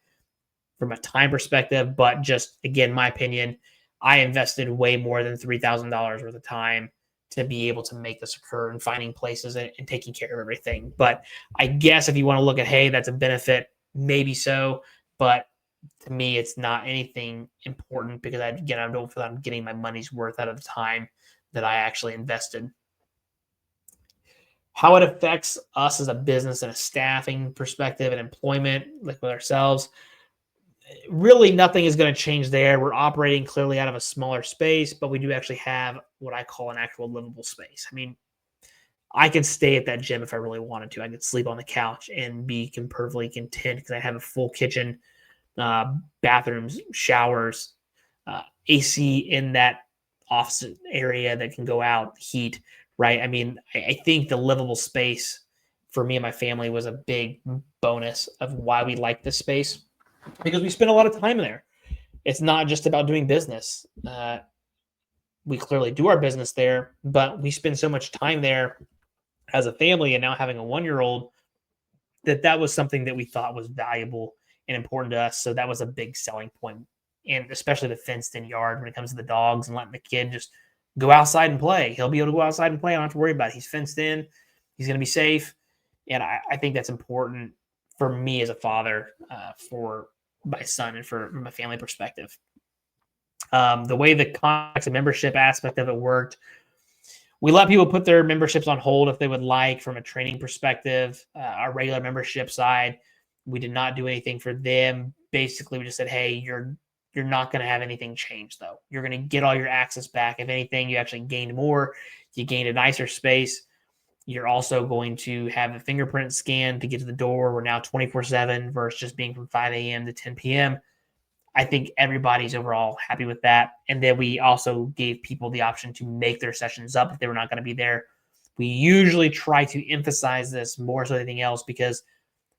from a time perspective. But just, again, my opinion, I invested way more than $3,000 worth of time to be able to make this occur and finding places and taking care of everything. But I guess if you want to look at, hey, that's a benefit, maybe so. But to me, it's not anything important because, I don't feel like I'm getting my money's worth out of the time that I actually invested. How it affects us as a business and a staffing perspective and employment, like with ourselves, really nothing is going to change there. We're operating clearly out of a smaller space, but we do actually have what I call an actual livable space. I mean, I could stay at that gym if I really wanted to. I could sleep on the couch and be perfectly content because I have a full kitchen, bathrooms, showers, AC in that office area that can go out, heat, right? I mean, I think the livable space for me and my family was a big bonus of why we like this space, because we spend a lot of time there. It's not just about doing business. We clearly do our business there, but we spend so much time there as a family, and now having a 1-year-old, that was something that we thought was valuable and important to us. So that was a big selling point. And especially the fenced in yard when it comes to the dogs and letting the kid just go outside and play. He'll be able to go outside and play. I don't have to worry about it. He's fenced in. He's going to be safe. And I think that's important for me as a father, for my son, and from a family perspective. The way the contracts and membership aspect of it worked, we let people put their memberships on hold if they would like from a training perspective. Our regular membership side, we did not do anything for them. Basically, we just said, hey, you're not going to have anything change, though. You're going to get all your access back. If anything, you actually gained more. You gained a nicer space. You're also going to have a fingerprint scan to get to the door. We're now 24/7 versus just being from 5 a.m. to 10 p.m. I think everybody's overall happy with that. And then we also gave people the option to make their sessions up if they were not going to be there. We usually try to emphasize this more so than anything else, because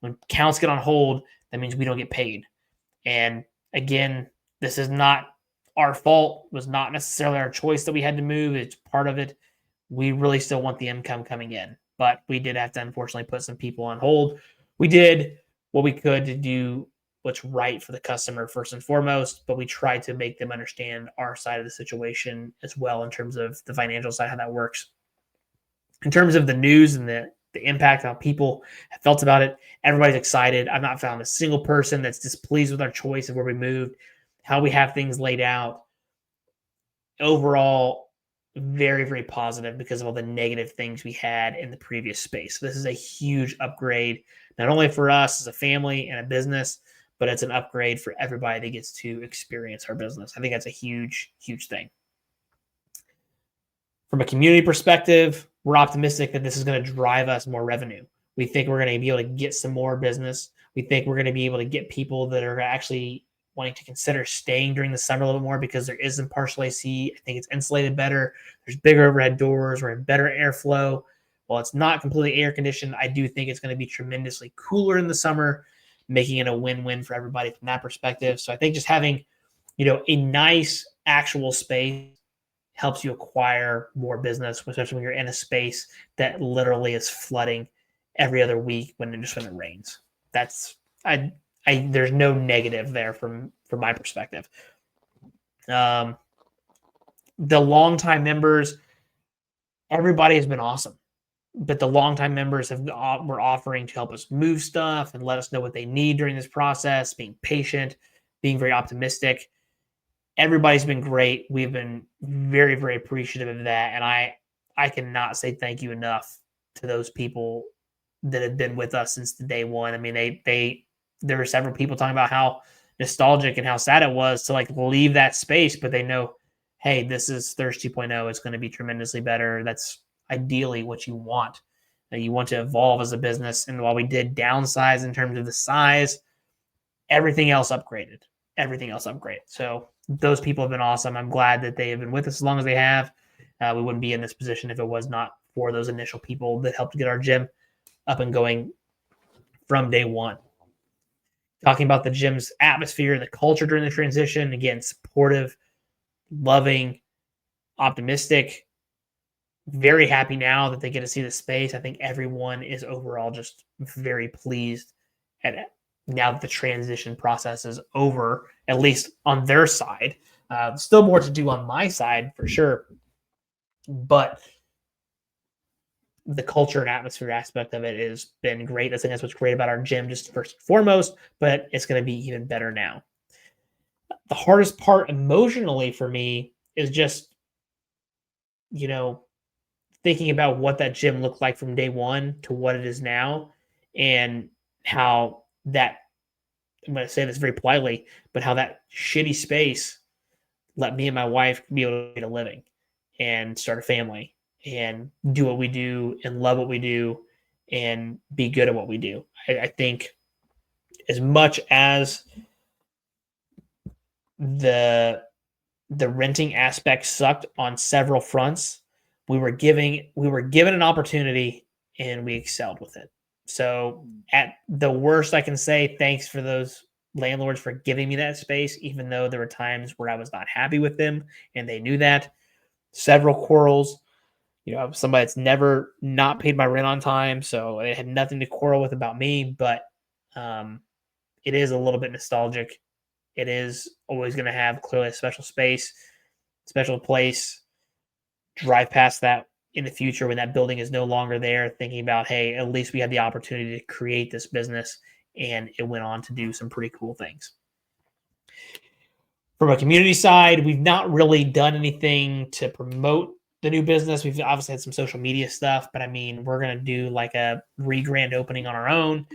when counts get on hold, that means we don't get paid. And again, this is not our fault. It was not necessarily our choice that we had to move. It's part of it. We really still want the income coming in, but we did have to unfortunately put some people on hold. We did what we could to do what's right for the customer first and foremost, but we tried to make them understand our side of the situation as well in terms of the financial side, how that works. In terms of the news and the the impact on people have felt about it. Everybody's excited. I've not found a single person that's displeased with our choice of where we moved, how we have things laid out. Overall, very, very positive because of all the negative things we had in the previous space. So this is a huge upgrade, not only for us as a family and a business, but it's an upgrade for everybody that gets to experience our business. I think that's a huge, huge thing. From a community perspective, we're optimistic that this is going to drive us more revenue. We think we're going to be able to get some more business. We think we're going to be able to get people that are actually wanting to consider staying during the summer a little bit more because there is some partial AC. I think it's insulated better. There's bigger overhead doors. We're in better airflow. While it's not completely air conditioned, I do think it's going to be tremendously cooler in the summer, making it a win-win for everybody from that perspective. So I think just having, a nice actual space helps you acquire more business, especially when you're in a space that literally is flooding every other week when it rains. There's no negative there from my perspective. The longtime members, everybody has been awesome, but the longtime members were offering to help us move stuff and let us know what they need during this process, being patient, being very optimistic. Everybody's been great. We've been very, very appreciative of that. And I cannot say thank you enough to those people that have been with us since the day one. I mean, there were several people talking about how nostalgic and how sad it was to leave that space, but they know, hey, this is Thirst 2.0. It's going to be tremendously better. That's ideally what you want. You want to evolve as a business. And while we did downsize in terms of the size, everything else upgraded. So those people have been awesome. I'm glad that they have been with us as long as they have. We wouldn't be in this position if it was not for those initial people that helped get our gym up and going from day one. Talking about the gym's atmosphere, the culture during the transition, again, supportive, loving, optimistic, very happy now that they get to see the space. I think everyone is overall just very pleased at it. Now that the transition process is over, at least on their side. Still more to do on my side for sure. But the culture and atmosphere aspect of it has been great. I think that's what's great about our gym, just first and foremost, but it's going to be even better now. The hardest part emotionally for me is just, thinking about what that gym looked like from day one to what it is now, and how that, I'm going to say this very politely, but how that shitty space let me and my wife be able to get a living and start a family and do what we do and love what we do and be good at what we do. I think as much as the renting aspect sucked on several fronts, we were given an opportunity and we excelled with it. So at the worst, I can say thanks for those landlords for giving me that space, even though there were times where I was not happy with them and they knew that. Several quarrels, somebody that's never not paid my rent on time, so it had nothing to quarrel with about me, but it is a little bit nostalgic. It is always going to have clearly a special space, special place. Drive past that in the future when that building is no longer there, thinking about, hey, at least we had the opportunity to create this business, and it went on to do some pretty cool things. From a community side, we've not really done anything to promote the new business. We've obviously had some social media stuff, but I mean, we're going to do like a re-grand opening on our own.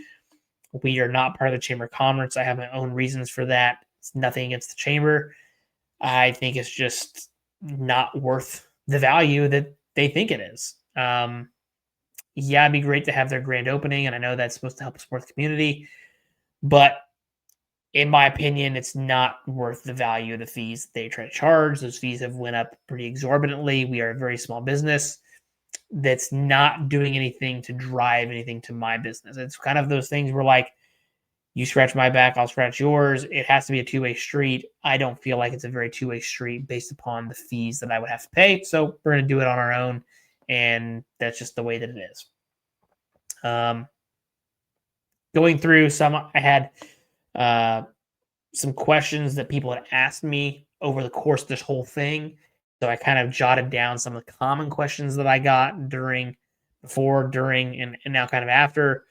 We are not part of the Chamber of Commerce. I have my own reasons for that. It's nothing against the Chamber. I think it's just not worth the value that they think it is. It'd be great to have their grand opening, and I know that's supposed to help support the community, but in my opinion, it's not worth the value of the fees that they try to charge. Those fees have went up pretty exorbitantly. We are a very small business that's not doing anything to drive anything to my business. It's kind of those things where you scratch my back, I'll scratch yours. It has to be a two-way street. I don't feel like it's a very two-way street based upon the fees that I would have to pay. So we're going to do it on our own, and that's just the way that it is. Going through I had some questions that people had asked me over the course of this whole thing. So I kind of jotted down some of the common questions that I got during before, during, and now kind of after.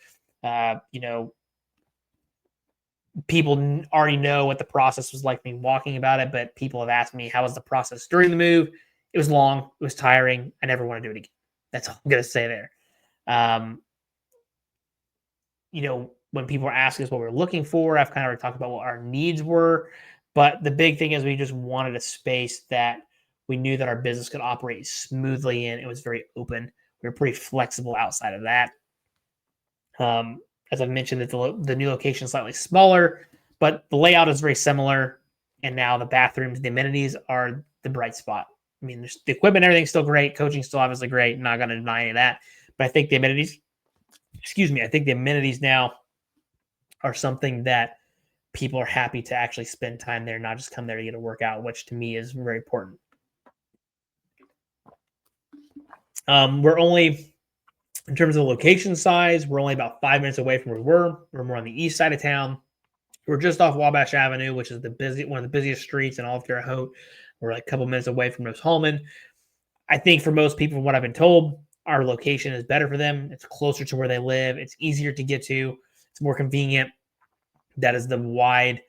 People already know what the process was like me walking about it, but people have asked me, how was the process during the move? It was long. It was tiring. I never want to do it again. That's all I'm going to say there. Um, when people are asking us what we're looking for, I've kind of already talked about what our needs were. But the big thing is we just wanted a space that we knew that our business could operate smoothly in. It was very open. We were pretty flexible outside of that. As I mentioned, that the new location is slightly smaller, but the layout is very similar. And now the bathrooms, the amenities are the bright spot. I mean, the equipment, everything's still great. Coaching still obviously great. Not going to deny any of that. But I think the amenities, I think the amenities now are something that people are happy to actually spend time there, not just come there to get a workout, which to me is very important. We're only, in terms of location size, we're only about 5 minutes away from where we were. We're more on the east side of town. We're just off Wabash Avenue, which is one of the busiest streets in all of Terre Haute. We're like a couple minutes away from Rose Holman. I think for most people, from what I've been told, our location is better for them. It's closer to where they live. It's easier to get to. It's more convenient. That is the wide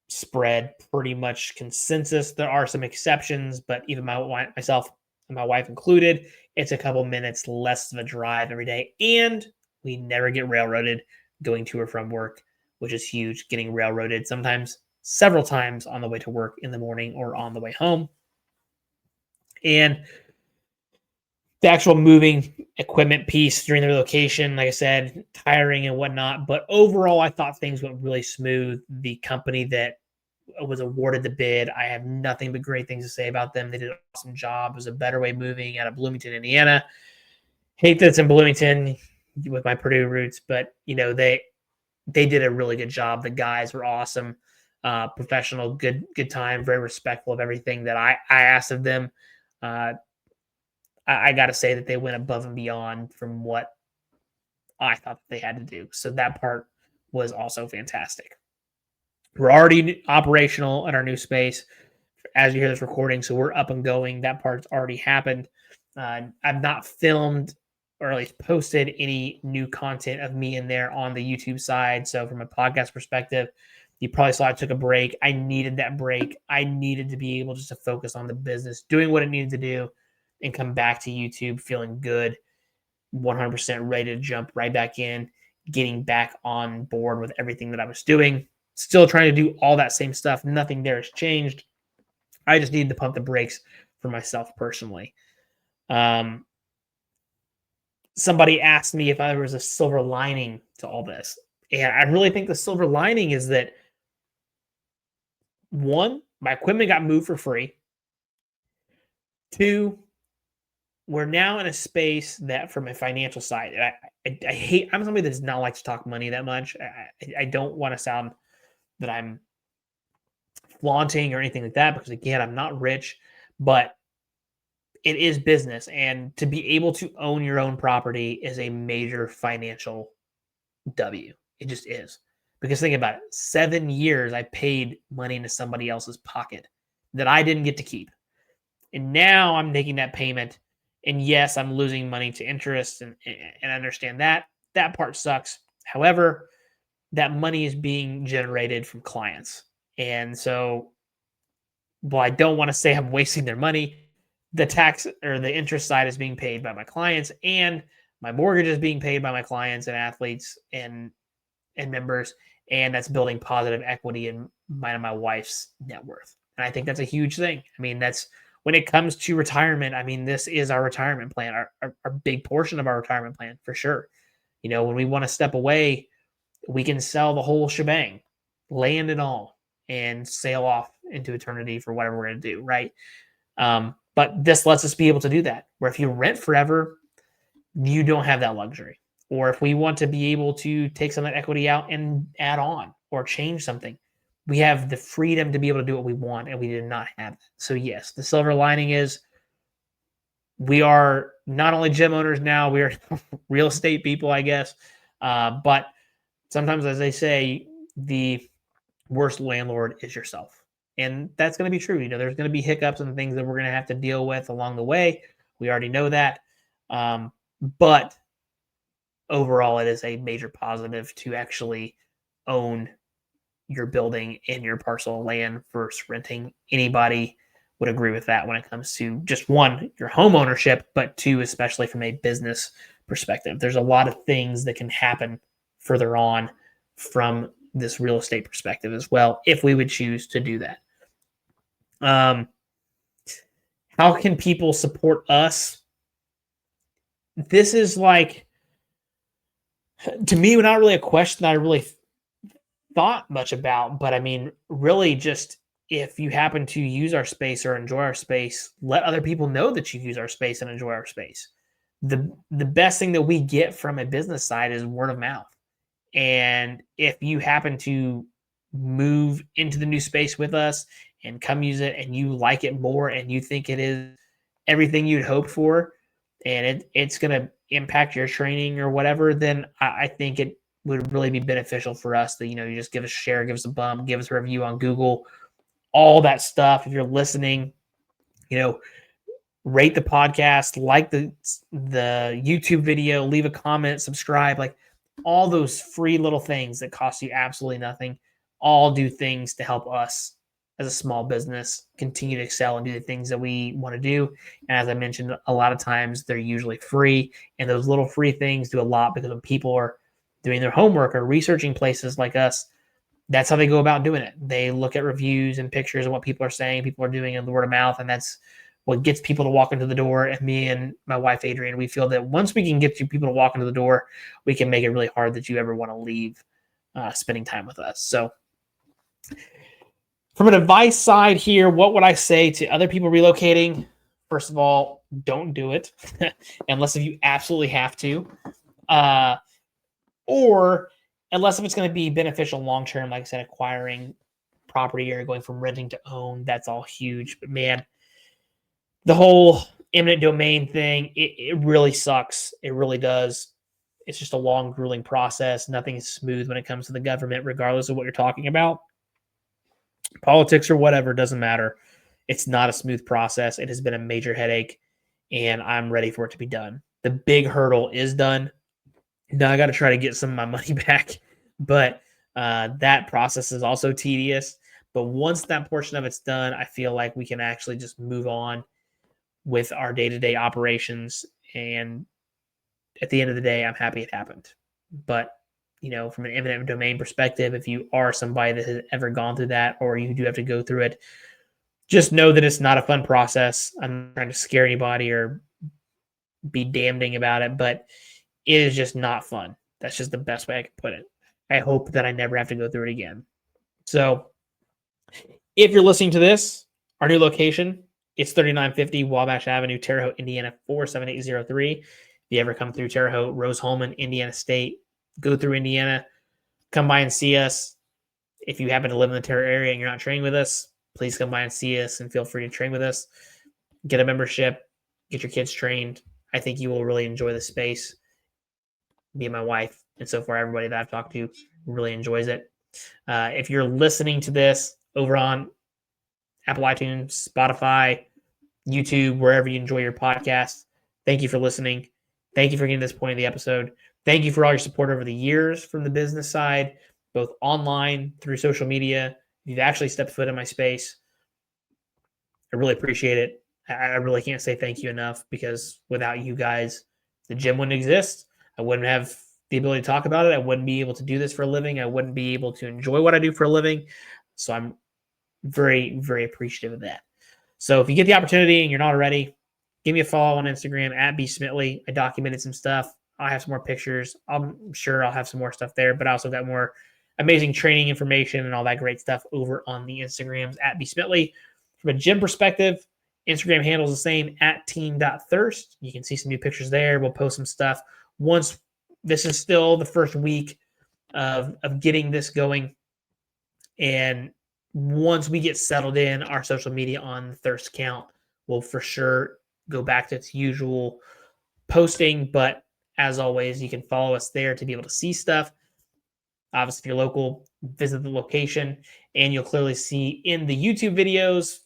spread, pretty much consensus. There are some exceptions, but even myself and my wife included, it's a couple minutes less of a drive every day. And we never get railroaded going to or from work, which is huge. Getting railroaded sometimes several times on the way to work in the morning or on the way home. And the actual moving equipment piece during the relocation, like I said, tiring and whatnot. But overall, I thought things went really smooth. The company that was awarded the bid, I have nothing but great things to say about them. They did an awesome job. It was a Better Way Moving out of Bloomington, Indiana. Hate that it's in Bloomington with my Purdue roots, but they did a really good job. The guys were awesome, professional, good time, very respectful of everything that I asked of them. I got to say that they went above and beyond from what I thought they had to do. So that part was also fantastic. We're already operational in our new space as you hear this recording, so we're up and going. That part's already happened. I've not filmed or at least posted any new content of me in there on the YouTube side. So from a podcast perspective, you probably saw I took a break. I needed that break. I needed to be able just to focus on the business, doing what it needed to do, and come back to YouTube feeling good, 100% ready to jump right back in, getting back on board with everything that I was doing. Still trying to do all that same stuff. Nothing there has changed. I just needed to pump the brakes for myself personally. Somebody asked me if there was a silver lining to all this. And I really think the silver lining is that, one, my equipment got moved for free. Two, we're now in a space that from a financial side, I hate, I'm somebody that does not like to talk money that much. I don't want to sound that I'm flaunting or anything like that, because again, I'm not rich, but it is business. And to be able to own your own property is a major financial W. It just is. Because think about it, 7 years I paid money into somebody else's pocket that I didn't get to keep. And now I'm making that payment. And yes, I'm losing money to interest, and understand that. That part sucks. However, that money is being generated from clients. And so, while I don't want to say I'm wasting their money, the tax or the interest side is being paid by my clients, and my mortgage is being paid by my clients and athletes and members. And that's building positive equity in mine and my wife's net worth. And I think that's a huge thing. I mean, that's when it comes to retirement. I mean, this is our retirement plan, our big portion of our retirement plan for sure. When we want to step away, we can sell the whole shebang, land and all, and sail off into eternity for whatever we're going to do, right? But this lets us be able to do that, where if you rent forever, you don't have that luxury. Or if we want to be able to take some of that equity out and add on or change something, we have the freedom to be able to do what we want, and we did not have that. So yes, the silver lining is we are not only gym owners now, we are real estate people, I guess. But sometimes, as they say, the worst landlord is yourself. And that's going to be true. There's going to be hiccups and things that we're going to have to deal with along the way. We already know that. But overall, it is a major positive to actually own your building and your parcel of land versus renting. Anybody would agree with that when it comes to just one, your home ownership, but two, especially from a business perspective. There's a lot of things that can happen further on from this real estate perspective as well, if we would choose to do that. How can people support us? This is like, to me, not really a question that I really thought much about, but I mean, really just if you happen to use our space or enjoy our space, let other people know that you use our space and enjoy our space. The best thing that we get from a business side is word of mouth. And if you happen to move into the new space with us and come use it and you like it more and you think it is everything you'd hoped for and it's going to impact your training or whatever, then I think it would really be beneficial for us that, you just give us a share, give us a bump, give us a review on Google, all that stuff. If you're listening, rate the podcast, like the YouTube video, leave a comment, subscribe, like all those free little things that cost you absolutely nothing, all do things to help us as a small business continue to excel and do the things that we want to do. And as I mentioned, a lot of times they're usually free, and those little free things do a lot because when people are doing their homework or researching places like us, that's how they go about doing it. They look at reviews and pictures of what people are saying, people are doing in the word of mouth, and that's what gets people to walk into the door. And me and my wife, Adrienne, we feel that once we can get you people to walk into the door, we can make it really hard that you ever want to leave spending time with us. So from an advice side here, what would I say to other people relocating? First of all, don't do it unless if you absolutely have to. Or unless if it's going to be beneficial long-term, like I said, acquiring property or going from renting to own, that's all huge. But man, the whole eminent domain thing, it really sucks. It really does. It's just a long, grueling process. Nothing is smooth when it comes to the government, regardless of what you're talking about. Politics or whatever, doesn't matter. It's not a smooth process. It has been a major headache, and I'm ready for it to be done. The big hurdle is done. Now I got to try to get some of my money back, but that process is also tedious. But once that portion of it's done, I feel like we can actually just move on with our day-to-day operations. And at the end of the day, I'm happy it happened. But, from an eminent domain perspective, if you are somebody that has ever gone through that, or you do have to go through it, just know that it's not a fun process. I'm not trying to scare anybody or be damning about it, but it is just not fun. That's just the best way I can put it. I hope that I never have to go through it again. So if you're listening to this, our new location, it's 3950 Wabash Avenue, Terre Haute, Indiana, 47803. If you ever come through Terre Haute, Rose Holman, Indiana State, go through Indiana, come by and see us. If you happen to live in the Terre area and you're not training with us, please come by and see us and feel free to train with us. Get a membership, get your kids trained. I think you will really enjoy the space. Me and my wife, and so far everybody that I've talked to really enjoys it. If you're listening to this over on Apple iTunes, Spotify, YouTube, wherever you enjoy your podcast, thank you for listening. Thank you for getting to this point of the episode. Thank you for all your support over the years from the business side, both online, through social media. You've actually stepped foot in my space. I really appreciate it. I really can't say thank you enough, because without you guys, the gym wouldn't exist. I wouldn't have the ability to talk about it. I wouldn't be able to do this for a living. I wouldn't be able to enjoy what I do for a living. So I'm very, very appreciative of that. So if you get the opportunity and you're not already, give me a follow on Instagram at @bsmitley. I documented some stuff. I'll have some more pictures. I'm sure I'll have some more stuff there, but I also got more amazing training information and all that great stuff over on the Instagrams at @bsmitley. From a gym perspective, Instagram handles the same at teen.thirst. You can see some new pictures there. We'll post some stuff. Once this is still the first week of getting this going. And once we get settled in, our social media on the thirst count will for sure go back to its usual posting. But as always, you can follow us there to be able to see stuff. Obviously, if you're local, visit the location, and you'll clearly see in the YouTube videos.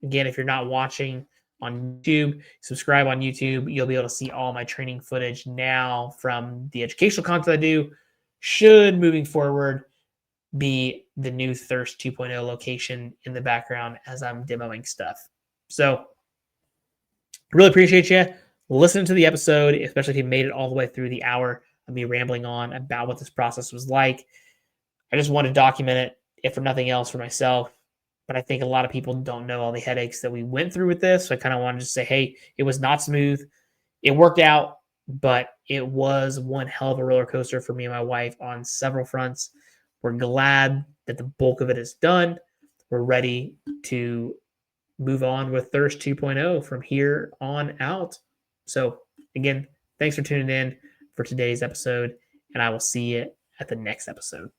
Again, if you're not watching on YouTube. Subscribe on YouTube. You'll be able to see all my training footage now from the educational content I do. Should moving forward be the new Thirst 2.0 location in the background as I'm demoing stuff. So really appreciate you listening to the episode, especially if you made it all the way through the hour of me rambling on about what this process was like. I just want to document it, if for nothing else, for myself. But I think a lot of people don't know all the headaches that we went through with this. So I kind of wanted to say, hey, it was not smooth. It worked out, but it was one hell of a roller coaster for me and my wife on several fronts. We're glad that the bulk of it is done. We're ready to move on with Thirst 2.0 from here on out. So again, thanks for tuning in for today's episode, and I will see you at the next episode.